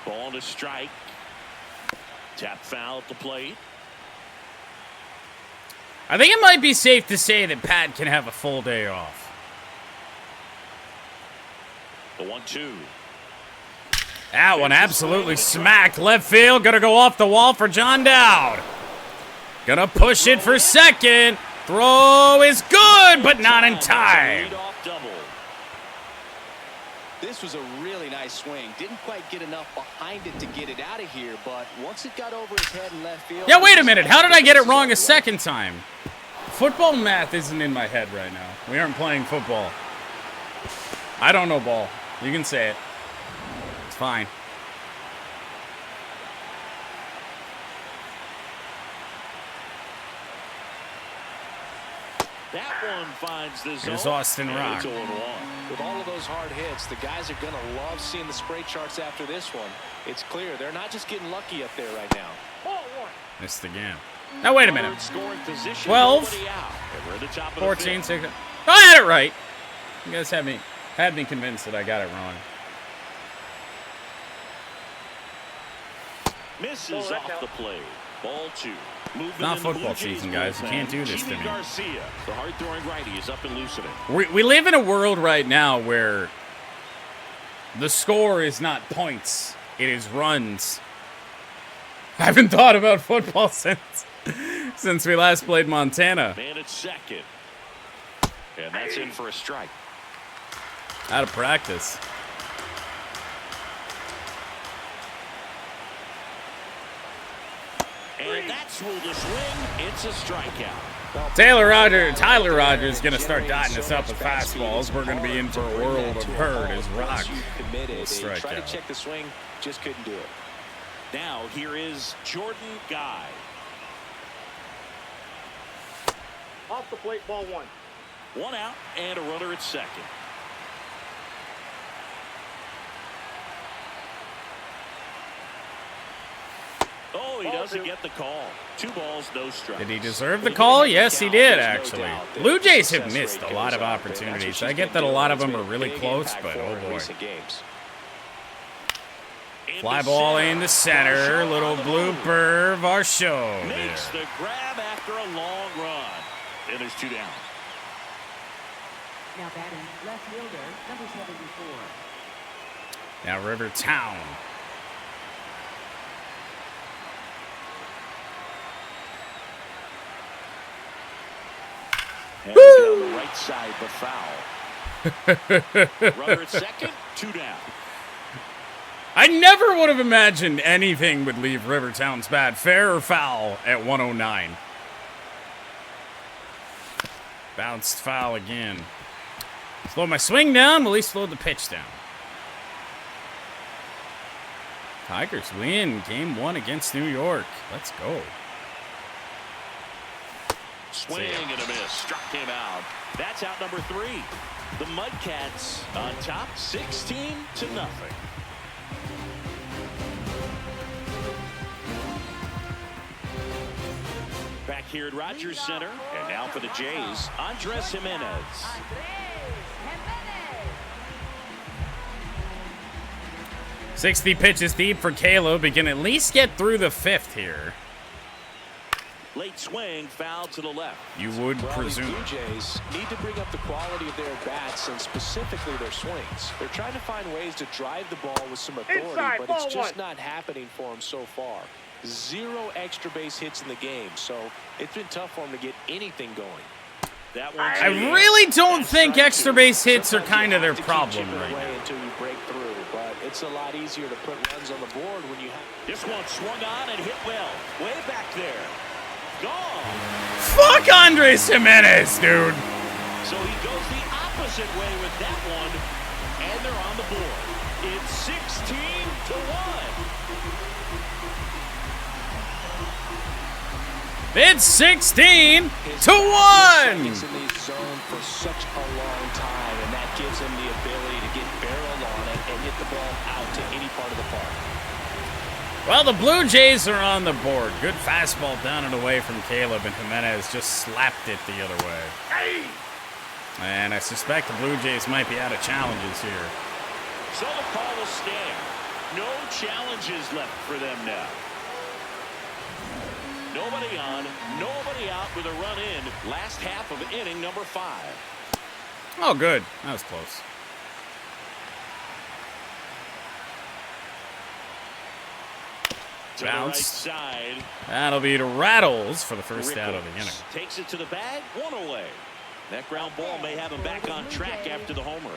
Ball to strike. Tap foul at the plate. I think it might be safe to say that Pat can have a full day off. The 1-2. That one absolutely smacked left field. Gonna go off the wall for John Dowd. Gonna push it for second. Throw is good, but not in time. Leadoff double. This was a really nice swing. Didn't quite get enough behind it to get it out of here, but once it got over his head in left field... Yeah, wait a minute. How did I get it wrong a second time? Football math isn't in my head right now. We aren't playing football. I don't know ball. You can say it. It's fine. That one finds the zone. Here's Austin And Rock. it's 0-1. With all of those hard hits, the guys are going to love seeing the spray charts after this one. It's clear they're not just getting lucky up there right now. Missed again. Now, wait a minute. Third scoring position, 12, nobody out. And we're at the top of the 14, fifth. 16. Oh, I had it right. You guys had me convinced that I got it wrong. Misses off the play. Ball 2. Movement Not in the football Blue Jays season, guys. You bullpen. can't do this to Jimmy me. Garcia, the hard-throwing righty, is up and loosening. We live in a world right now where the score is not points. It is runs. I haven't thought about football since we last played Montana. Man at second. And that's in for a strike. Out of practice. And that's ruled a swing. It's a strikeout. Tyler Rogers going to start dotting us up with fastballs. We're going to be in for a world of hurt as Rock will strike Tried out. to check the swing, just couldn't do it. Now here is Jordan Guy. Off the plate, ball 1. 1 out and a runner at second. Oh, he doesn't get the call. 2 balls, no strikes. Did he deserve the call? Yes, he did, actually. Blue Jays have missed a lot of opportunities. I get that a lot of them are really close, but oh boy. Fly ball in the center. Little blooper. Varsho Makes there. the grab after a long run. And there's 2 down. Now batting left fielder, number 74. Now River Town. And down the right side, but foul. Runner at second, 2 down. I never would have imagined anything would leave Rivertown's bat fair or foul at 109. Bounced foul again. Slow my swing down, at least slowed the pitch down. Tigers win Game 1 against New York. Let's go. Swing and a miss. Struck him out. That's out number 3. The MudCats on top 16-0. Back here at Rogers Center. And now for the Jays, Andres Jimenez. 60 pitches deep for Caleb. He can at least get through the 5th here. Late swing, foul to the left. You would presume. The Blue Jays need to bring up the quality of their bats and specifically their swings. They're trying to find ways to drive the ball with some authority, Inside, but ball it's just 1. not happening for them so far. 0 extra base hits in the game, so it's been tough for them to get anything going. That one's I really don't think extra base hits are kind of their problem right now. Until you break through, but it's a lot easier to put runs on the board when you have. This one swung on and hit well. Way back there. Gone. Fuck Andres Jimenez, dude. So he goes the opposite way with that one, and they're on the board. It's 16-1. It's 16 to 1. In these zone for such a long time, and that gives him the ability to get barreled on it and hit the ball out to any part of the park. Well, the Blue Jays are on the board. Good fastball down and away from Caleb, and Jimenez just slapped it the other way. And I suspect the Blue Jays might be out of challenges here. So the call will stand. No challenges left for them now. Nobody on, nobody out with a run in. Last half of inning number 5. Oh, good. That was close. To the right side. That'll be the Rattles for the first out of the inning. Takes it to the bag, 1 away. That ground ball may have him back on track after the homer.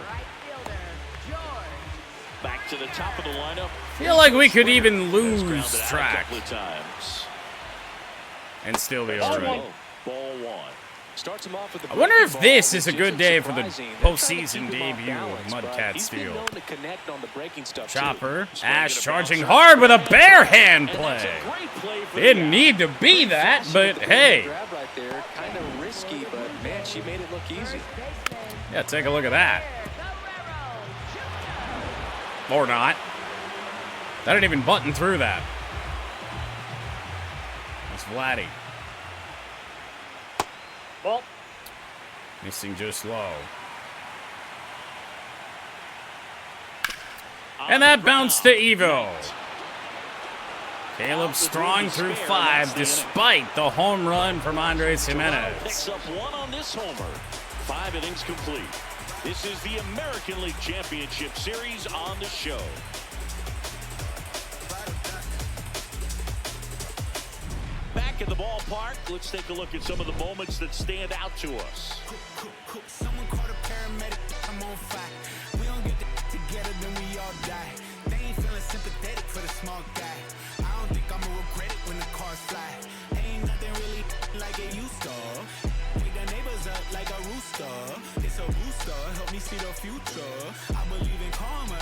Back to the top of the lineup. Feel like we could even lose track and still be all right. Ball 1. Starts him off with the I wonder if ball, this is a which good isn't day for the surprising. They're trying to postseason keep him off debut of balance, but MudCats he's been Steel. known to connect on the breaking stuff, too. Chopper, Ash charging hard with a bare hand play. Didn't need to be that, but hey. Grab right there, kind of risky, but man, she made it look easy. Yeah, take a look at that. Or not. That didn't even button through that. That's Vladdy. Ball. Missing just low. And that bounced to Evo. Caleb strong through 5 despite the home run from Andres Jimenez. Picks up 1 on this homer. 5 innings complete. This is the American League Championship Series on the show. Back at the ballpark, let's take a look at some of the moments that stand out to us. Someone called a paramedic, I'm on fire. We don't get together, then we all die. They ain't feeling sympathetic for the small guy. I don't think I'ma regret it when the cars fly. Ain't nothing really like it used to. Wake the neighbors up like a rooster. It's a booster, help me see the future. I believe in karma,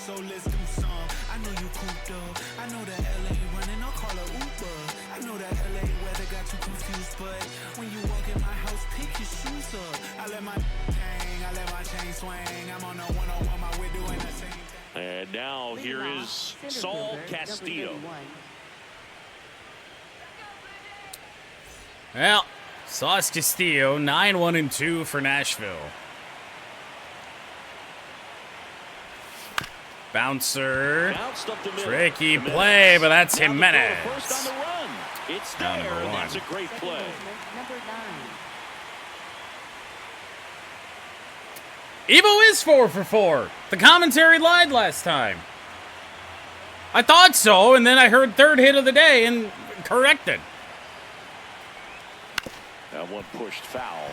so let's do some. I know you cooped up. I know that LA running, I'll call a Uber. I know that LA weather got you confused, but when you walk in my house, pick your shoes up. I let my hang, I let my chain swing. I'm on the 101, my way doing the same thing. And now here is Saul Castillo. Well, Sauce Castillo, 9-1-2 for Nashville. Bounced Bouncer. up the middle. Tricky play, but that's Now the Jimenez. first on the run. It's Down there, number and 1. that's a great play. Number 9. Evo is 4 for 4. The commentary lied last time. I thought so, and then I heard third hit of the day and corrected. That one pushed foul.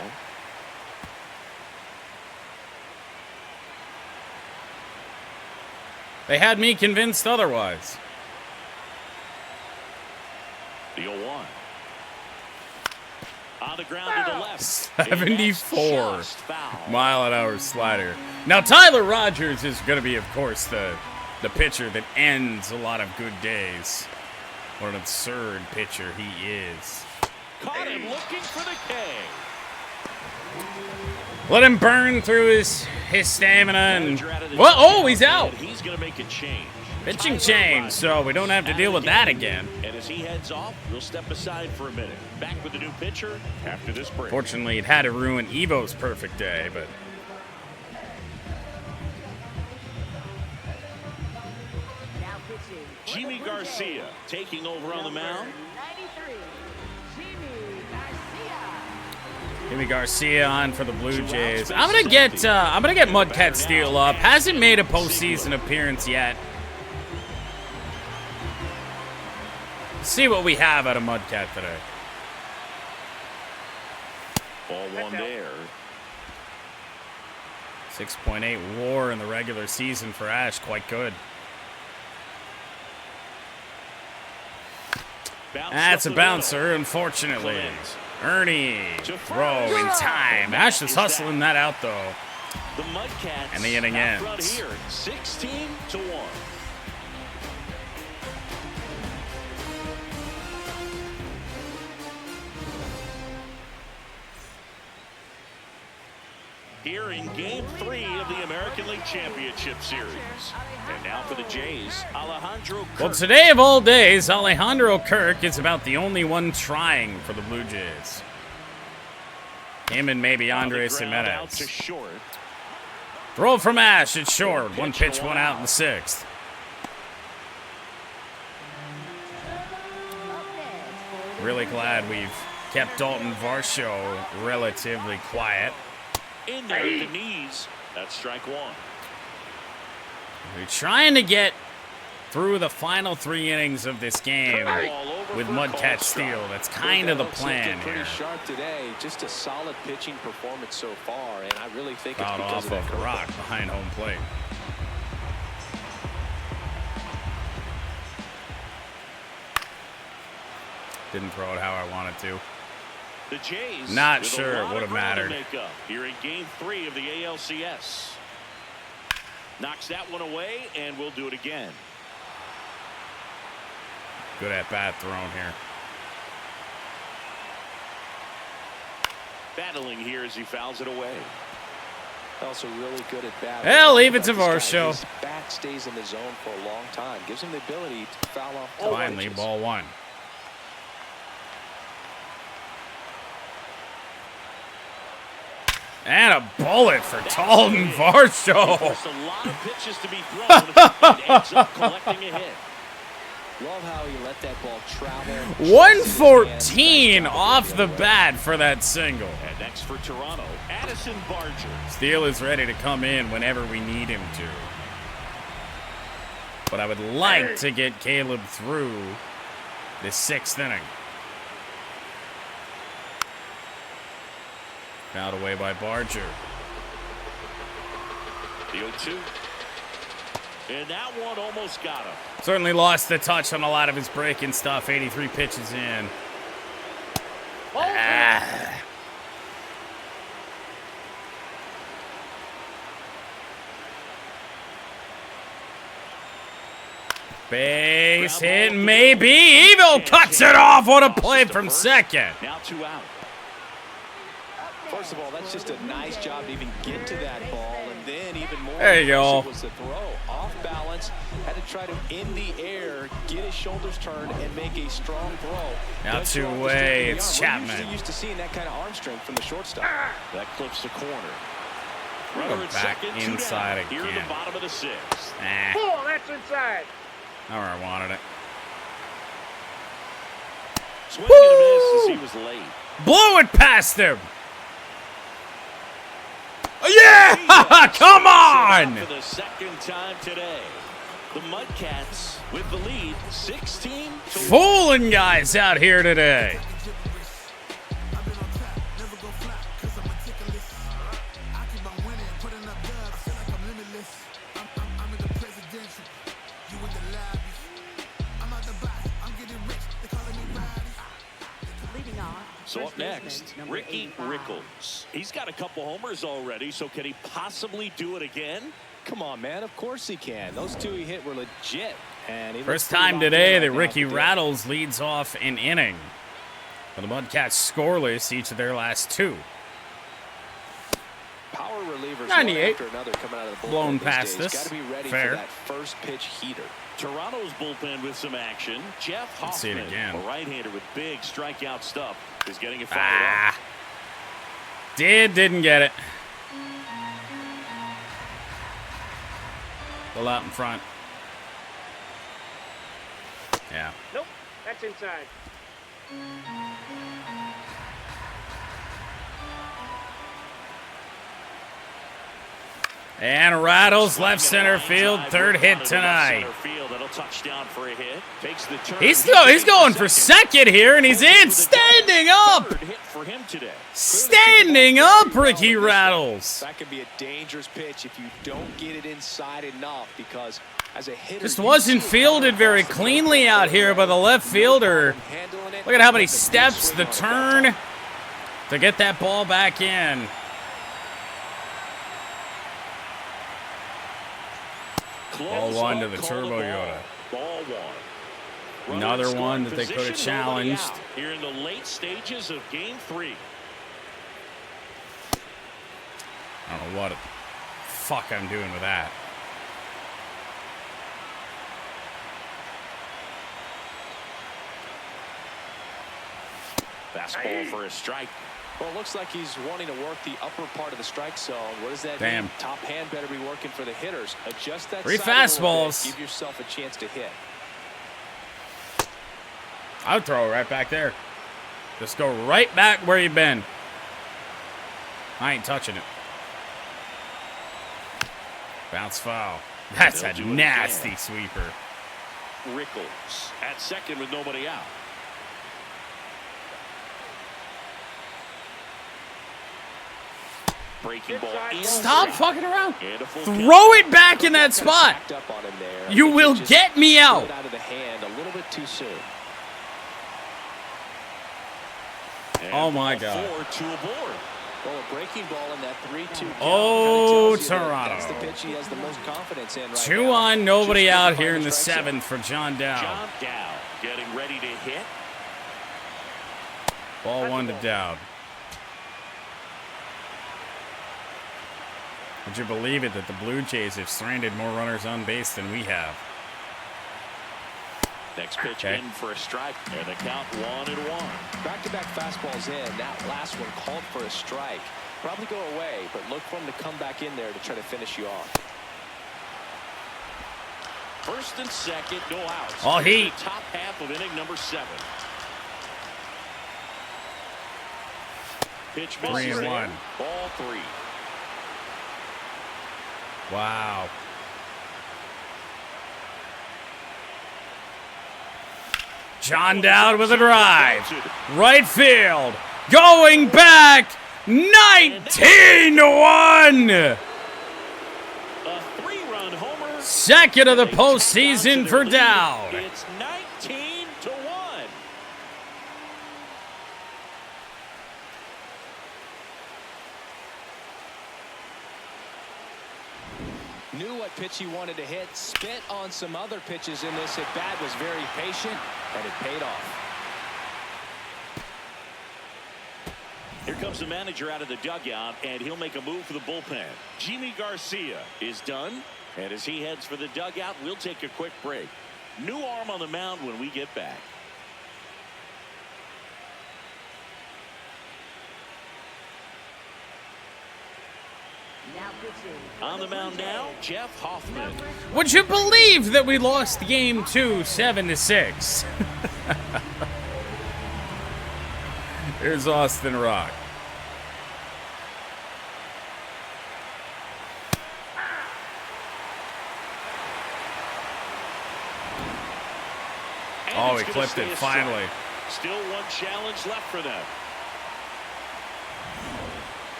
They had me convinced otherwise. The 0-1. On the ground to the left. 74 Just foul. mile-an-hour slider. Now, Tyler Rogers is going to be, of course, the pitcher that ends a lot of good days. What an absurd pitcher he is. Caught him looking for the K. Let him burn through his stamina and... Well, oh, he's out. He's going to make a change. Pitching change, so we don't have to deal with that again. And as he heads off, we'll step aside for a minute. Back with the new pitcher after this break. Fortunately, it had to ruin Evo's perfect day, but... Now pitching. Jimmy Garcia taking over on the mound. 93. Jimmy Garcia. Jimmy Garcia on for the Blue Jays. I'm gonna get MudCats Steel up. Hasn't made a postseason appearance yet. See what we have out of MudCat today. Ball 1 there. 6.8 WAR in the regular season for Ash. Quite good. That's a bouncer, unfortunately. Ernie throw in time. Ash is hustling that out though. The MudCats And the inning out front ends. here, 16-1. here in Game 3 of the American League Championship Series. And now for the Jays, Alejandro Kirk. Well, today of all days, Alejandro Kirk is about the only one trying for the Blue Jays. Him and maybe Andres Jimenez. Throw from Ash, it's short. One pitch, one out in the 6th. Really glad we've kept Dalton Varsho relatively quiet. In there at the knees. That's strike 1. We're trying to get through the final 3 innings of this game with MudCats Steel. That's kind of the plan here. Pretty sharp today. Just a solid pitching performance so far, and I really think it's Fouled because off of that a rock behind home plate. Didn't throw it how I wanted to. The Jays, not sure it would have mattered. Here in Game 3 of the ALCS. Knocks that one away, and we'll do it again. Good at bat thrown here. Battling here as he fouls it away. Also really good at bat. Hell, leave it to Varsho. His bat stays in the zone for a long time. Gives him the ability to foul off. Finally, ball 1. And a bullet for Dalton Varsho. There's a lot of pitches to be thrown and ends up collecting a hit. Love how he let that ball travel. 114 off the bat for that single. And next for Toronto, Addison Barger. Steele is ready to come in whenever we need him to. But I would like to get Caleb through the 6th inning. Fouled away by Barger. The 0-2. And that one almost got him. Certainly lost the touch on a lot of his breaking stuff. 83 pitches in. Base hit, maybe. Evo cuts it off. What a play from second. Now 2 out. First of all, that's just a nice job to even get to that ball, and then even more. There you go. Was the throw off balance, had to try to in the air, get his shoulders turned, and make a strong throw. Now 2 away. It's Chapman. We're usually used to seeing that kind of arm strength from the shortstop. That clips the corner. Go back inside again. Here in the bottom of the 6th. Oh, that's inside. Not where I wanted it. Swing and a miss as he was late. Blew it past him. Yeah! Come on! For the 2nd time today, the MudCats with the lead, 16. Fooling guys out here today. So up next, Ricky Rickles. He's got a couple homers already, so can he possibly do it again? Come on, man. Of course he can. Those 2 he hit were legit. And First time today that Ricky Rattles leads off an inning. The MudCats scoreless each of their last 2. Power relievers 98. after another coming out of the bullpen Blown these past days. us. Gotta be ready Fair. for that first pitch heater. Toronto's bullpen with some action. Jeff Hoffman, Let's see it again. a right-hander with big strikeout stuff, is getting it fired up. Didn't get it. Pull out in front. Yeah. Nope, that's inside. And Rattles left center field, 3rd hit tonight. He's going for 2nd here, and he's in, standing up. Standing up, Ricky Rattles. That could be a dangerous pitch if you don't get it inside enough, because as a hitter, Just wasn't fielded very cleanly out here by the left fielder. Look at how many steps, the turn to get that ball back in. Ball 1 to the Turbo Yoda. Ball 1. Another one that they could have challenged. Here in the late stages of Game 3. I don't know what the fuck I'm doing with that. Fastball for a strike. Well, it looks like he's wanting to work the upper part of the strike zone. What does that Damn. mean? Top hand better be working for the hitters. Adjust that 3 side a little fastballs. bit. Give yourself a chance to hit. I would throw it right back there. Just go right back where you've been. I ain't touching it. Bounce foul. That's They'll a do it nasty again. sweeper. Rickles at second with nobody out. Breaking ball inside. Stop fucking around. And a full count. Throw it back in that spot. Backed up on him there. You I think will he just get me out. slid out of the hand a little bit too soon. And Oh, my ball God. 4 to a board. Well, a breaking ball in that 3-2 count Oh, kinda tells you that Toronto. That's the pitch he has the most confidence in right 2 now. on, nobody Just out can't here find in the strike zone. 7th for John Dow. John Dow getting ready to hit. Ball 1 to Dowd. Would you believe it that the Blue Jays have stranded more runners on base than we have? Next pitch Okay. in for a strike. And the count 1-1. Back-to-back fastballs in. That last one called for a strike. Probably go away, but look for him to come back in there to try to finish you off. First and second, no outs. All Here's heat. the top half of inning number 7. Pitch misses 3-1. there. Ball 3. Wow. John Dowd with a drive. Right field. Going back. 19-1. A 3-run homer. Second of the They check down postseason to for their lead. Dowd. It's 19-1. Knew what pitch he wanted to hit. Spit on some other pitches in this at-bat. Was very patient, and it paid off. Here comes the manager out of the dugout, and he'll make a move for the bullpen. Jimmy Garcia is done, and as he heads for the dugout, we'll take a quick break. New arm on the mound when we get back. Now pitching. On the mound now, Jeff Hoffman. Would you believe that we lost game 2 7-6? Here's Austin Rock. And Oh, it's he gonna clipped stay it a strike. finally. Still one challenge left for them.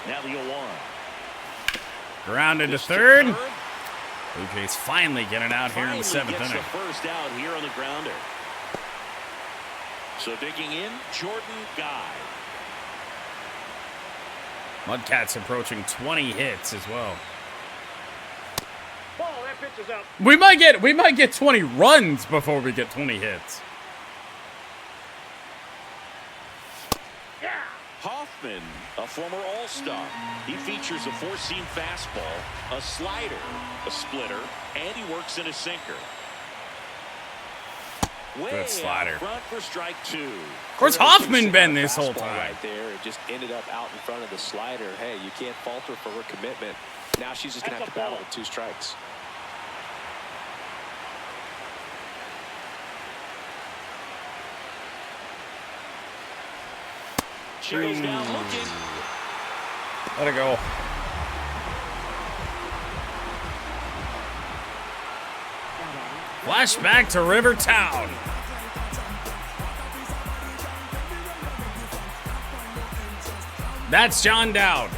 Now the 0-1. Grounded to Pitch third. Blue Jays finally getting out here in the Finally 7th gets inning. the first out here on the grounder. So digging in, Jordan Guy. MudCats approaching 20 hits as well. Ball, that pitch is up. We might get 20 runs before we get 20 hits. Hoffman, a former All-Star. He features a 4-seam fastball, a slider, a splitter, and he works in a sinker. Way Good slider. out front for strike 2. Where's Hoffman been this whole Fastball time? right there. It just ended up out in front of the slider. Hey, you can't falter for her commitment. Now she's just going to have to battle with 2 strikes. She goes down looking. Let it go. Flashback to Rivertown. That's John Dowd.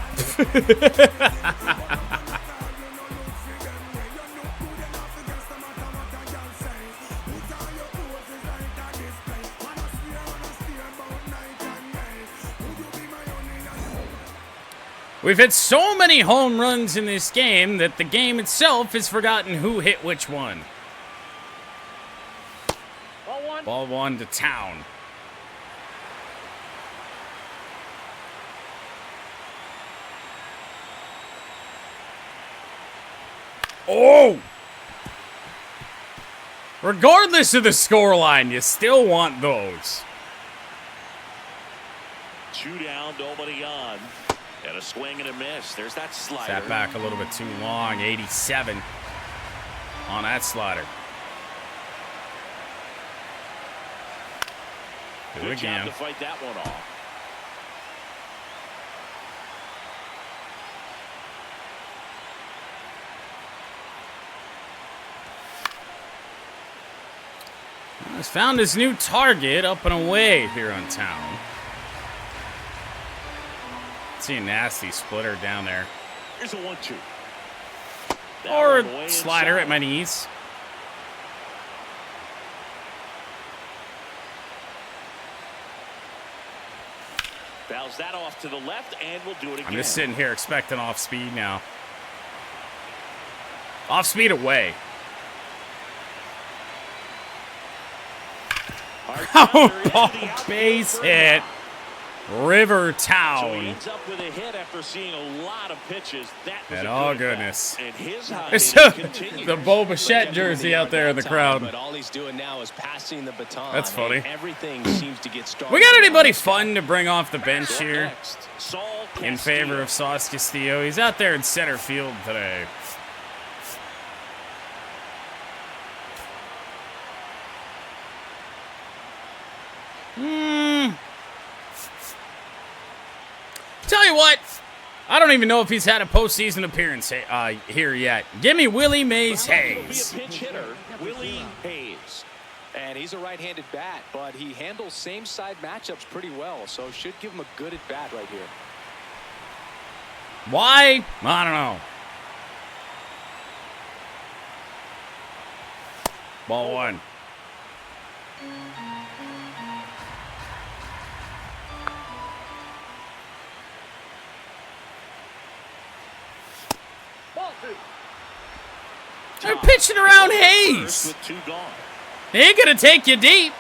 We've hit so many home runs in this game that the game itself has forgotten who hit which one. Ball 1. Ball 1 to Town. Oh! Regardless of the scoreline, you still want those. 2 down, nobody on. And a swing and a miss. There's that slider. Sat back a little bit too long. 87 on that slider. Do it Good again. job to fight that one off. He's found his new target up and away here on town. See a nasty splitter down there. Here's a 1-2. Or a slider at my knees. Fouls that off to the left, and we'll do it again. I'm just sitting here expecting off speed now. Off speed away. Oh, base hit. River So he Town. ends up with a hit after seeing a lot of pitches. That was And a oh, good goodness. at-bat. And his high It's inning continues. the Bo Bichette jersey out there in the crowd. But all he's doing now is passing the baton. That's funny. And everything seems to get started. We got anybody fun to bring off the bench Up here next, Saul in Castillo. favor of Sauce Castillo? He's out there in center field today. Tell you what, I don't even know if he's had a postseason appearance here yet. Give me Willie Mays Will be a Hayes. pinch hitter, Willie Hayes. And he's a right-handed bat, but he handles same-side matchups pretty well, so should give him a good at-bat right here. Why? I don't know. Ball one. Ball 2. They're pitching around First Hayes. with 2 gone. He ain't gonna take you deep.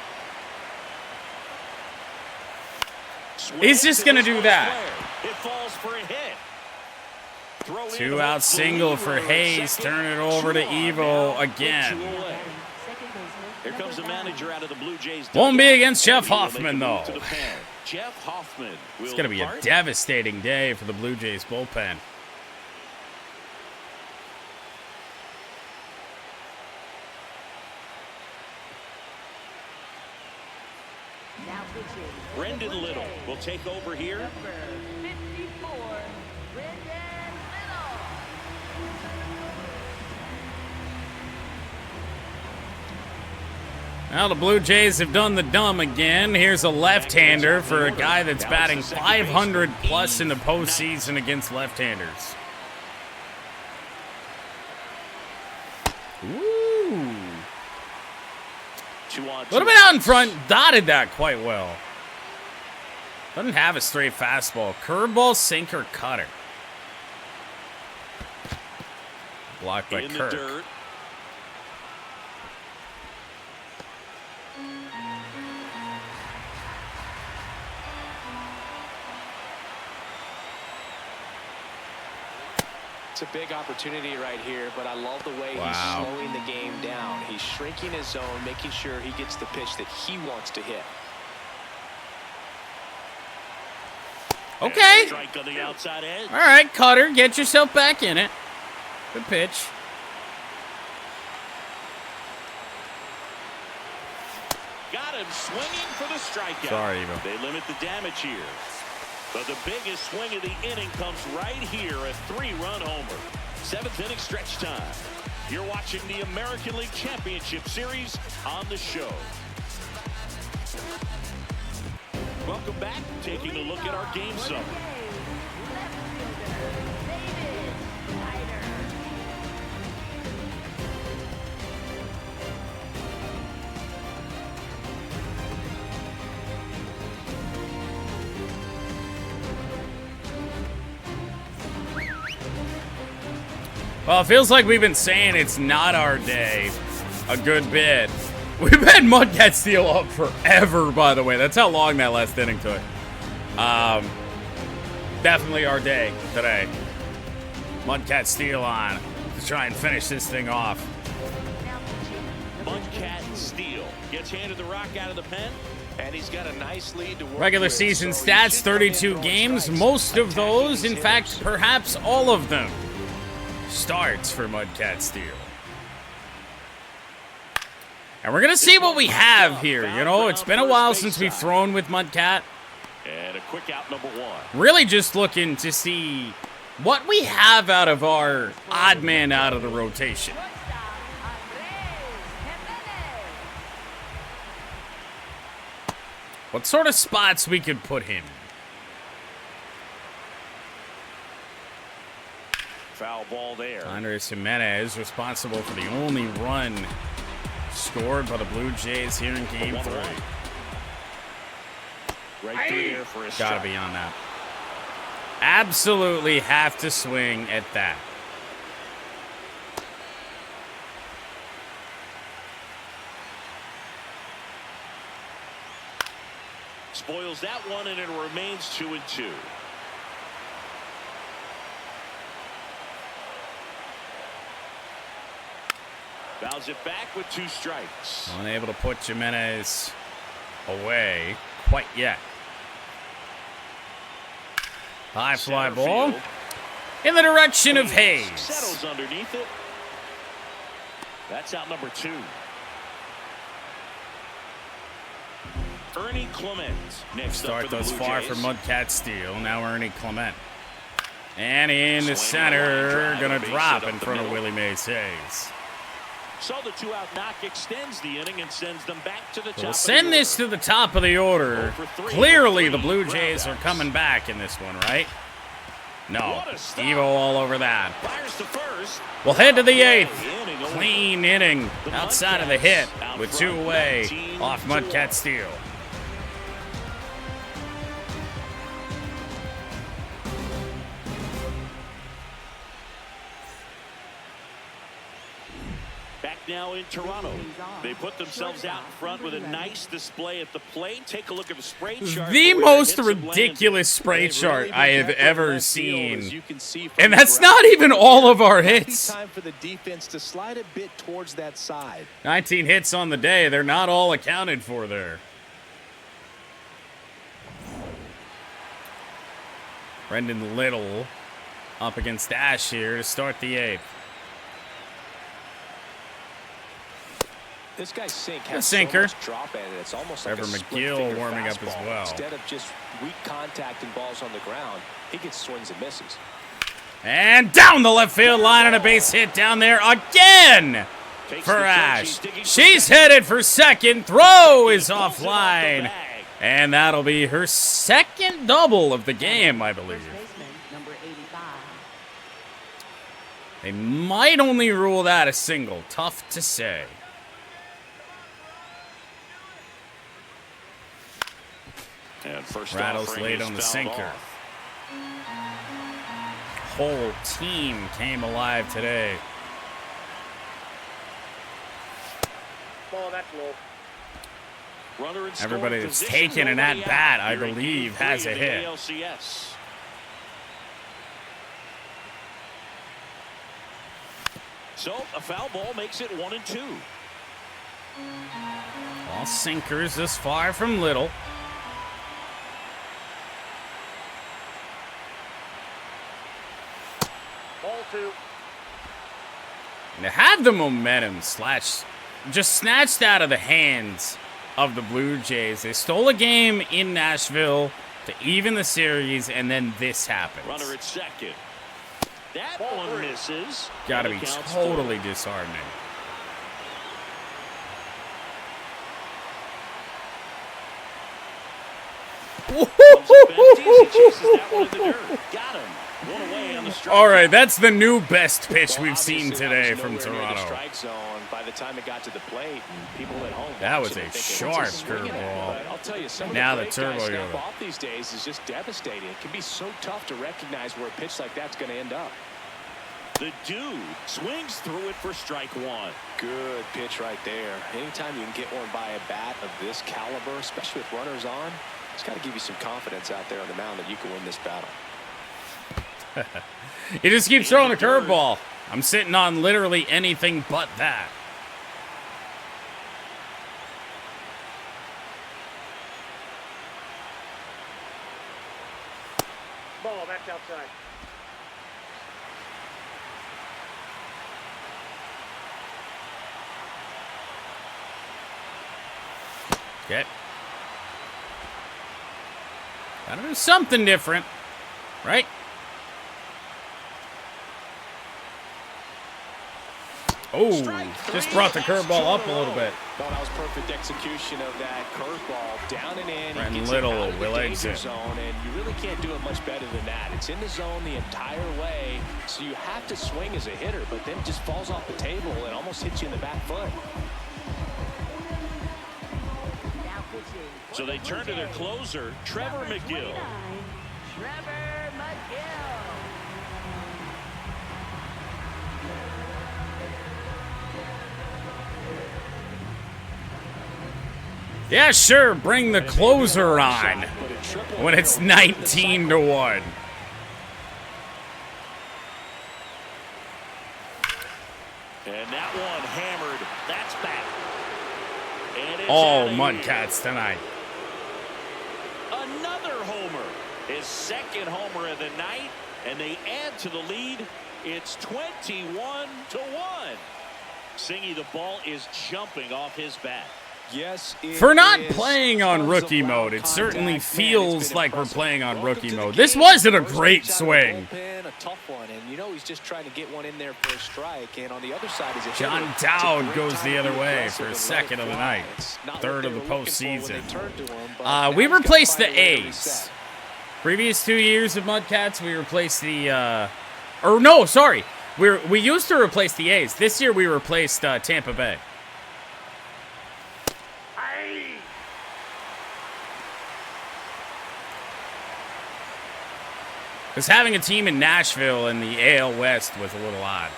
He's just Swings gonna and do it's that. square. It falls for a hit. Throw in 2 the out single for believer, Hayes. second. Turn it over to 2 on Evo now, again. 2 away. Second baseman. Here comes the manager out of the Blue Jays. Won't be against Jeff He will make a Hoffman, move though. to the pen. Jeff Hoffman will It's gonna be a depart. devastating day for the Blue Jays bullpen. Now pitching. Brendan Blue Little Jays. will take over here. Number 54, Brendan Little. Now the Blue Jays have done the dumb again. Here's a left-hander for a guy that's batting 500 plus in the postseason against left-handers. Ooh. 2 on 2. Little bit out in front, dotted that quite well. Doesn't have a straight fastball. Curveball, sinker, cutter. Blocked by In the Kirk. dirt. It's a big opportunity right here, but I love the way Wow. he's slowing the game down. He's shrinking his zone, making sure he gets the pitch that he wants to hit. Okay. Strike on the outside edge. All right, Cutter, get yourself back in it. Good pitch. Got him swinging for the strikeout. Sorry, Evo. They limit the damage here. But the biggest swing of the inning comes right here, a 3-run homer. 7th inning stretch time. You're watching the American League Championship Series on the show. Welcome back. Taking a look at our game summary. Left fielder, David Snyder. Well, it feels like we've been saying it's not our day a good bit. We've had MudCats steal up forever, by the way. That's how long that last inning took. Definitely our day today. MudCats steal on to try and finish this thing off. MudCat Steele gets handed the rock out of the pen. And he's got a nice lead to work Regular with, season so he stats, should come in 32 throwing games. strikes, Most of attacking those, his in fact, hitters. perhaps all of them, starts for MudCat Steele. And we're going to see what we have here. You know, it's been a while since we've thrown with MudCat. And a quick out, number 1. Really just looking to see what we have out of our odd man out of the rotation. What sort of spots we could put him? Foul ball there. Andres Jimenez responsible for the only run scored by the Blue Jays here in Game 3. Right through there for a strike. Gotta be on that. Absolutely have to swing at that. Spoils that one, and it remains 2-2. Fouls it back with 2 strikes. Unable to put Jimenez away quite yet. High fly Center ball field. in the direction of Hayes Hayes. settles underneath it. That's out number 2. Ernie Clement next Start up for the those Blue far Jays. for MudCat Steele. Now Ernie Clement. And in the Swing line center, drive, gonna base drop hit up in the front of middle. Willie Mays Hayes. So the 2-out knock extends the inning and sends them back to the top. We'll of send the this order. to the top of the order. Over 3, Clearly, the 3 Blue Jays are groundouts. coming back in this one, right? No. What a stop. Evo all over that. Fires to first. We'll head to the 8th. Inning over. Clean inning The outside of the hit MudCats out with front, 2 away 19 off to MudCat 1. Steele. Back now in Toronto. They put themselves out in front with a nice display at the plate. Take a look at the spray chart. The for where most hits have landed. ridiculous spray They've chart really I been have careful in ever left field, as seen. you can see from And the that's ground. not even all of our Might be hits. time for the defense to slide a bit towards that side. 19 hits on the day. They're not all accounted for there. Brendan Little up against Ash here to start the 8th. This guy's sink Good has sinker. so much drop in it. It's almost Trevor like a McGill split-finger warming up as fastball. well. Instead of just weak contact and balls on the ground, he gets swings and misses. And down the left field line on a base hit down there again Takes for the pitch. Ash. He's digging for She's second. headed for second. Throw is He pulls it off the offline. bag. And that'll be her second double of the game, I believe. First baseman, number 85. They might only rule that a single. Tough to say. And first Rattles offering late is on the fouled sinker. off. Whole team came alive today. Ball, that's low. Runner in Everybody scoring that's position taken an over the at-bat, out I here in believe, Game has 3 a of the hit. ALCS. So a foul ball makes it 1-2. All sinkers this far from Little. Ball 2. And to have the momentum just snatched out of the hands of the Blue Jays. They stole a game in Nashville to even the series, and then this happens. Runner at second. That Ball one 3. misses. Gotta And be it counts totally disheartening. Comes up empty as he chases that one in the dirt. Got him. One away on the strike. All right, that's the new best pitch Well, we've seen obviously, today that was from nowhere near the Toronto. strike zone by the time it got to the plate, and people at home That was watching a and thinking, sharp "What's he swinging at?" curveball. But I'll tell you, some Now of the the turbo great guys snap yoga. off these days is just devastating. It can be so tough to recognize where a pitch like that's going to end up. The dude swings through it for strike 1. Good pitch right there. Anytime you can get one by a bat of this caliber, especially with runners on, it's got to give you some confidence out there on the mound that you can win this battle. He just keeps throwing a curveball. I'm sitting on literally anything but that. Ball, that's outside. Okay. Gotta do something different, right? Oh, just brought the curveball up a little bit. Well, that was perfect execution of that curveball. Down and in. Brandon He gets Little it out of the will danger exit. zone, and you really can't do it much better than that. It's in the zone the entire way, so you have to swing as a hitter, but then it just falls off the table and almost hits you in the back foot. Now pitching. for So the they Blue turn to their Jays, closer, Trevor number McGill. 29, Trevor McGill. Yeah, sure, bring the closer on when it's 19-1. And that one hammered. That's back. And it's All outta here. MudCats tonight. Another homer. His second homer of the night. And they add to the lead. It's 21-1. Singy, the ball is jumping off his bat. Yes, it For not is. playing on Tons rookie of mode, loud it certainly contact. Man, feels it's been like we're impressive. playing on Welcome rookie to the mode. This game. wasn't a First great pitch out of the swing. bullpen, a tough one, and you know he's just trying to get one in there for a strike. And on the other side is a John hitter. It's a Dowd great goes time the to other be way aggressive for and his let it second of the fly. night. It's not what Third they of the were looking for when postseason. they turned to him, but now We he's gotta replaced find the a way to A's. reset. Previous 2 years of MudCats, we replaced the, or no, sorry. We used to replace the A's. This year we replaced Tampa Bay. Because having a team in Nashville in the AL West was a little odd.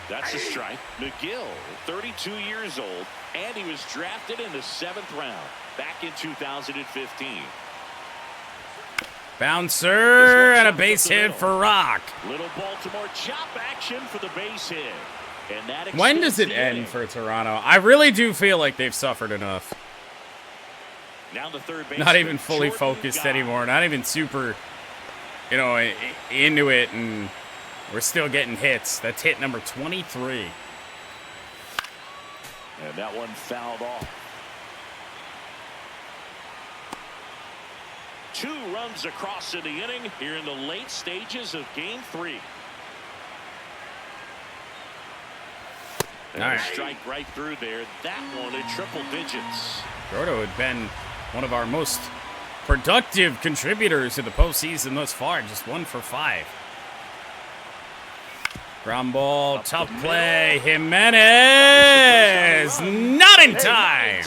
That's a strike. McGill, 32 years old, and he was drafted in the 7th round back in 2015. Bouncer and a base hit for Rock. Little Baltimore chop action for the base hit. And that When does it extends the inning. end for Toronto? I really do feel like they've suffered enough. Now the third base. Not even fully focused anymore. Not even super, into it, and we're still getting hits. That's hit number 23. And that one fouled off. 2 runs across in the inning here in the late stages of Game 3. And All right. a strike right through there. That one in triple digits. Gordo had been one of our most productive contributors to the postseason thus far. Just 1 for 5. Ground ball, tough play. Jimenez, not in time.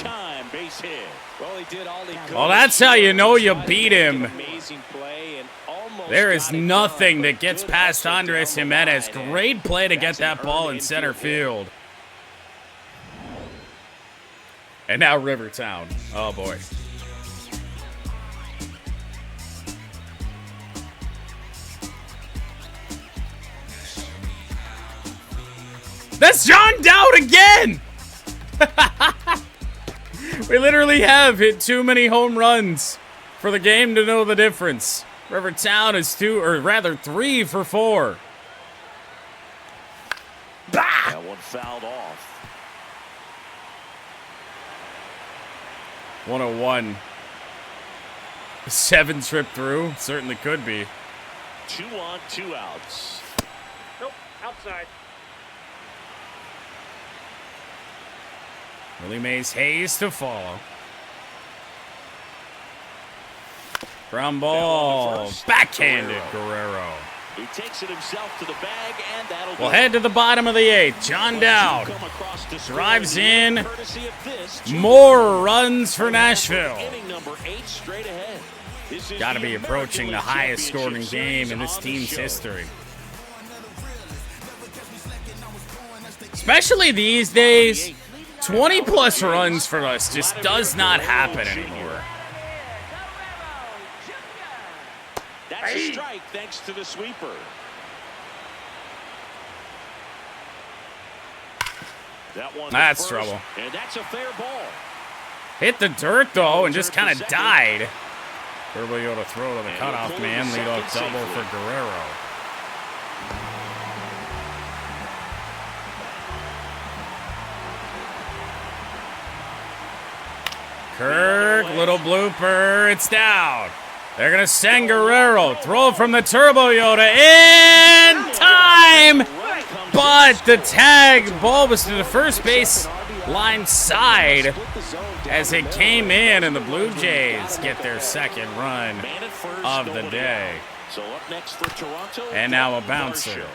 Base hit. Well, he did all he could. Well, that's how you know you beat him. Amazing play and almost There is got it nothing done, that but gets good past hustle Andres down the Jimenez. line, and Great play to get that's that an ball in earned center infield hit. field. And now Rivertown. Oh, boy. That's John Dowd again! We literally have hit too many home runs for the game to know the difference. Rivertown is 3 for 4. Bah! That one fouled off. 101. 7 trip through. Certainly could be. 2 on, 2 outs. Nope, outside. Willie Mays Hayes to follow. Ground ball. Backhanded Guerrero. He takes it himself to the bag, and that'll We'll go. head to the bottom of the 8th. John Dowd Come across to score drives in the in. courtesy of this. More runs for Nashville. Inning number 8 straight ahead. This is Got to the be approaching the American League highest scoring Championship game Series in this on the team's show. history. Especially these days, 20-plus runs for us just does not happen anymore. That's a strike thanks to the sweeper. That one That's first, trouble. And that's a fair ball. Hit the dirt, though, and just kind of died. Turbo Yoda throw to the cutoff man. Leadoff double for Guerrero. Kirk, little blooper. It's down. They're going to send Guerrero. Throw from the Turbo Yoda. In time! But the tag ball was to the first base line side as it came in, and the Blue Jays get their second run of the day. So up next for Toronto, And now a bouncer.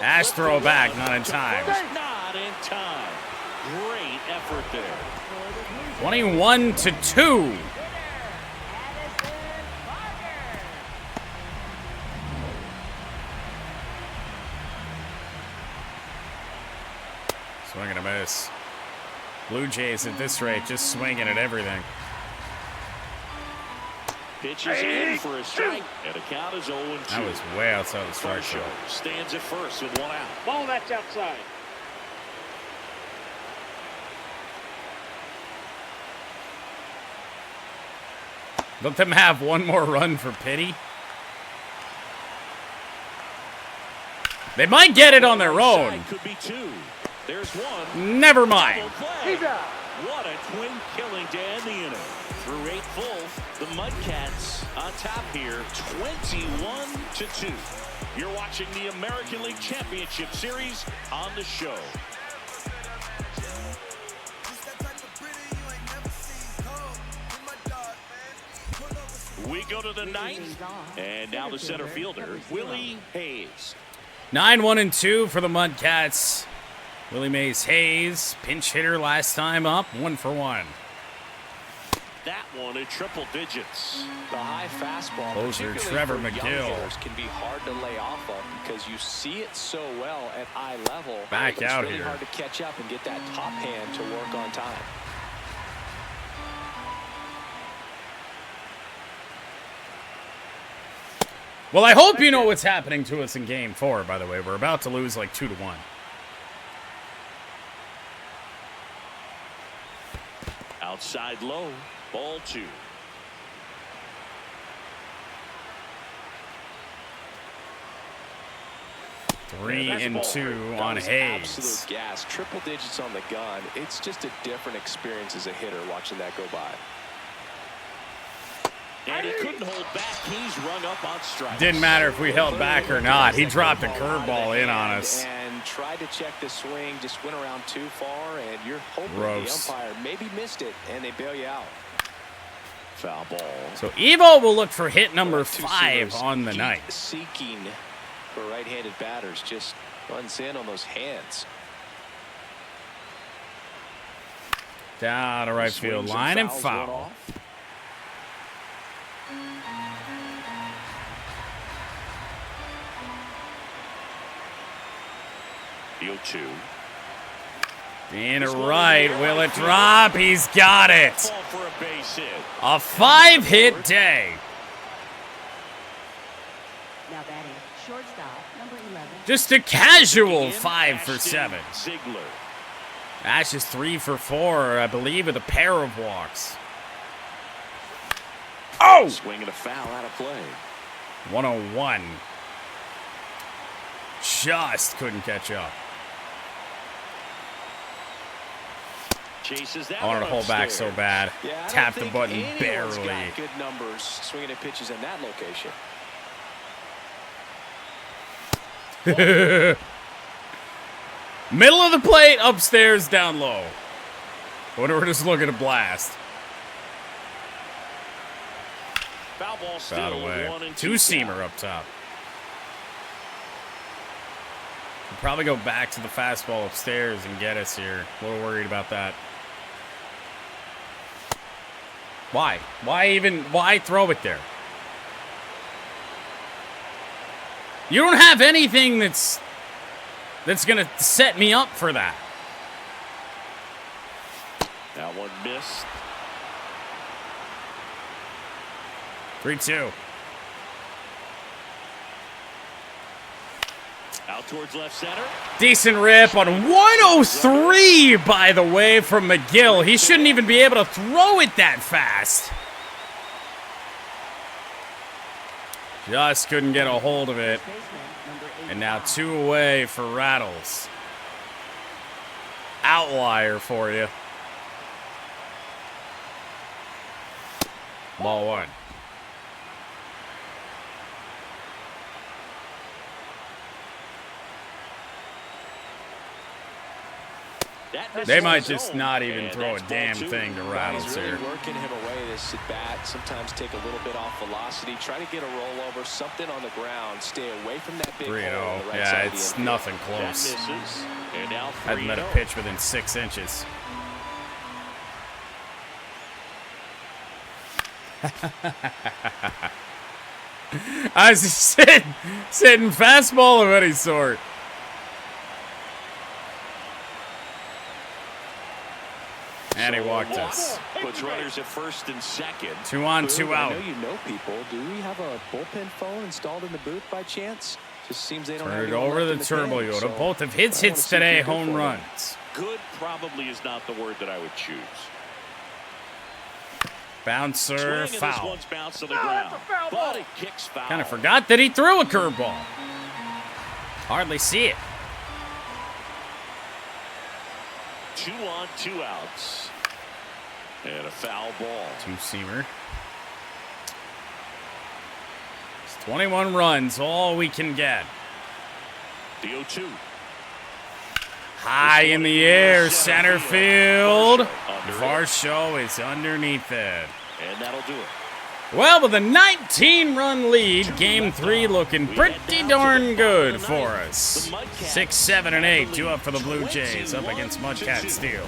Ash throw back, not in time. Not in time. Great effort there. 21-2. Swing and a miss. Blue Jays at this rate just swinging at everything. Pitch is in for a strike, and the count is 0-2. That was way outside the strike zone. Stands at first with one out. Ball, that's outside. Let them have one more run for pity. They might get it on their own. Could be two. There's one. Never mind. What a twin killing to end the inning. Through 8 full, the MudCats on top here, 21-2. You're watching the American League Championship Series on the show. We go to the 9th, and now the center fielder, Willie Hayes. 9-1-2 for the MudCats. Willie Mays Hayes, pinch hitter last time up, 1 for 1. That one in triple digits. The high fastball, Closer, particularly Trevor for McGill. young hitters, can be hard to lay off of because you see it so well at eye level. Back it's out really here. hard to catch up and get that top hand to work on time. Well, I hope you know what's happening to us in Game 4, by the way. We're about to lose like 2-1. Outside low, ball 2. Three and 2 on That was Hayes. absolute gas. Triple digits on the gun. It's just a different experience as a hitter watching that go by. And he couldn't hold back. He's rung up on strikes. Didn't matter if we held back or not. He dropped a curveball in on us. And tried to check the swing, just went around too far, and you're hoping Gross. the umpire maybe missed it, and they bail you out. Foul ball. So Evo will look for hit number Two 5 seamers on the deep night. Seeking for right-handed batters, just runs in on those hands. Down to right field Swings line and fouls one foul. off. Field 2. In a right, will it drop? He's got it. Ball for a base hit. A 5-hit day. Now batting, shortstop, number 11. Just a casual 5 for 7. Ziegler. Ash is 3 for 4, I believe, with a pair of walks. Oh! Swinging a foul out of play. 101. Just couldn't catch up. Chases that I wanted to one hold back so upstairs. bad. Yeah, I don't Tapped the think button anyone's barely. got good numbers swinging at pitches in that location. Middle of the plate, upstairs, down low. What are we just looking to blast? Foul ball still Foul away. 1-2 Two-seamer up top. We'll probably go back to the fastball upstairs and get us here. A little worried about that. Why? Why throw it there? You don't have anything that's going to set me up for that. That one missed. 3-2. Out towards left center. Decent rip on 103, by the way, from McGill. He shouldn't even be able to throw it that fast. Just couldn't get a hold of it. And now 2 away for Rattles. Outlier for you. Ball 1. They might just not even throw a damn thing to Rattles He's really here. working him away this at bat. Sometimes take a little bit off velocity. Try to get a rollover, something on the ground. Stay away from that big 3-0. hole on the right Yeah, side of the it's infield. nothing That close. misses. And now Hadn't met a 3-0. pitch within 6 inches. I was sitting fastball of any sort. And he walked us. Puts runners at first and second. 2 on, Boog, 2 I out. know you know people. Do we have a bullpen phone installed in the booth by chance? Just seems they don't have Turn it anyone over left the in the Turbo game, Yoda. so Both of his I wanna hits see if today, you're good home for them. runs. Good probably is not the word that I would choose. Bouncer, Swing, and this foul. one's bounced to the ground. But it kicks foul. Kind of forgot that he threw a curveball. Hardly see it. 2 on, 2 outs. And a foul ball. 2-seamer. It's 21 runs, all we can get. The 0-2. High in the air, center field. Under it. Varsho is underneath it. And that'll do it. Well, with a 19-run lead, Game 3 looking pretty darn good for us. 6, 7, and 8, 2 up for the Blue Jays, up against MudCats Steel.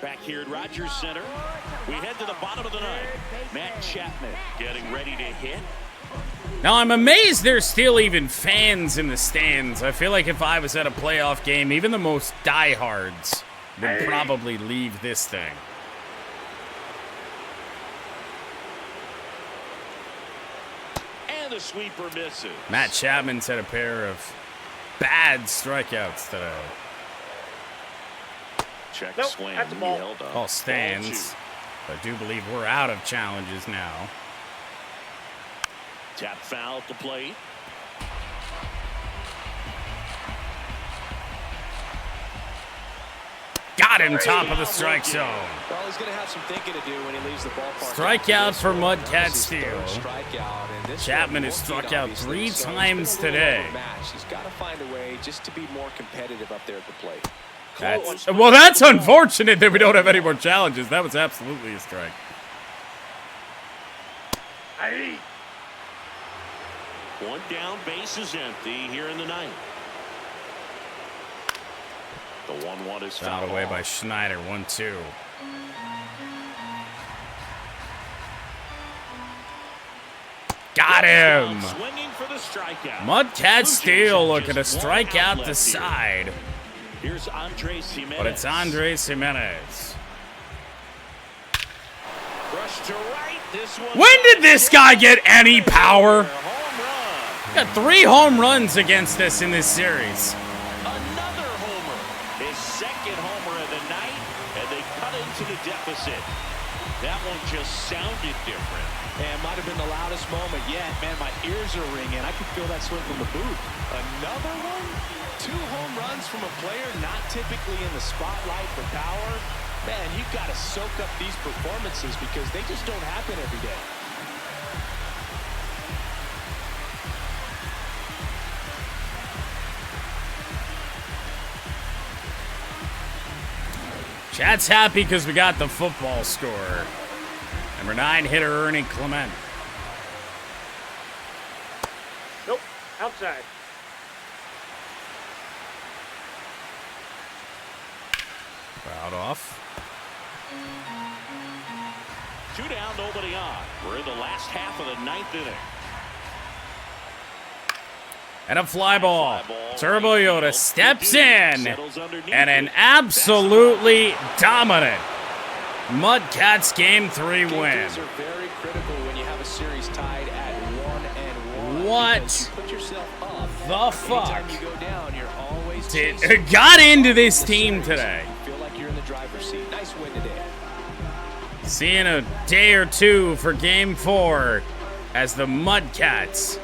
Back here at Rogers Center, we head to the bottom of the ninth. Matt Chapman getting ready to hit. Now, I'm amazed there's still even fans in the stands. I feel like if I was at a playoff game, even the most diehards would probably leave this thing. And the sweeper misses. Matt Chapman's had a pair of bad strikeouts today. Check Nope, swing. that's a ball. He held up. All stands. I do believe we're out of challenges now. Tap foul at the plate. Got him top of the strike zone. Well, he's going to have some thinking to do when he leaves the ballpark. Strikeout for That MudCats was his Steel. third strikeout, and this Chapman one has won't struck beat, out obviously, 3 so it's times been a little today. overmatched. He's got to find a way just to be more competitive up there at the plate. Well, that's unfortunate that we don't have any more challenges. That was absolutely a strike. One down, base is empty here in the ninth. The 1-1 is Fouled fouled away off. by Schneider, 1-2. Got him. Swinging for the strikeout. MudCats Steel Blue looking to Jays just strike one out the left here. side. Here's Andres Jimenez. But it's Andres Jimenez. Brush to right. This one. When did this guy get any power? Home run. Got 3 home runs against us in this series. Another homer. His second homer of the night, and they cut into the deficit. That one just sounded different. And might have been the loudest moment yet. Man, my ears are ringing. I could feel that swing from the booth. Another one? 2 home runs from a player not typically in the spotlight for power. Man, you've got to soak up these performances because they just don't happen every day. Chad's happy because we got the football score. Number 9 hitter Ernie Clement. Nope, outside. Fouled off. 2 down, nobody on. We're in the last half of the ninth inning. And a fly ball. Turbo Yoda steps in. And an absolutely dominant MudCats Game 3 win. Game 3s are very critical when series tied at 1-1. What Because you put yourself up. the fuck? Anytime you go down, you're always chasing. Got into this team today. You feel like you're in the driver's seat. Nice win today. See you in a day or two for Game 4 as the MudCats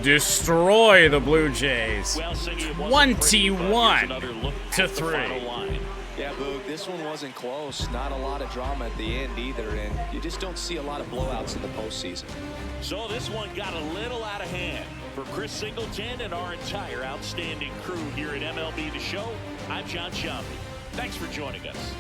destroy the Blue Jays. Well, Siggy, it wasn't pretty, but here's 21 another look to at the 3. final line. Yeah, Boog, this one wasn't close. Not a lot of drama at the end either, and you just don't see a lot of blowouts in the postseason. So this one got a little out of hand. For Chris Singleton and our entire outstanding crew here at MLB The Show, I'm John Sciambi. Thanks for joining us.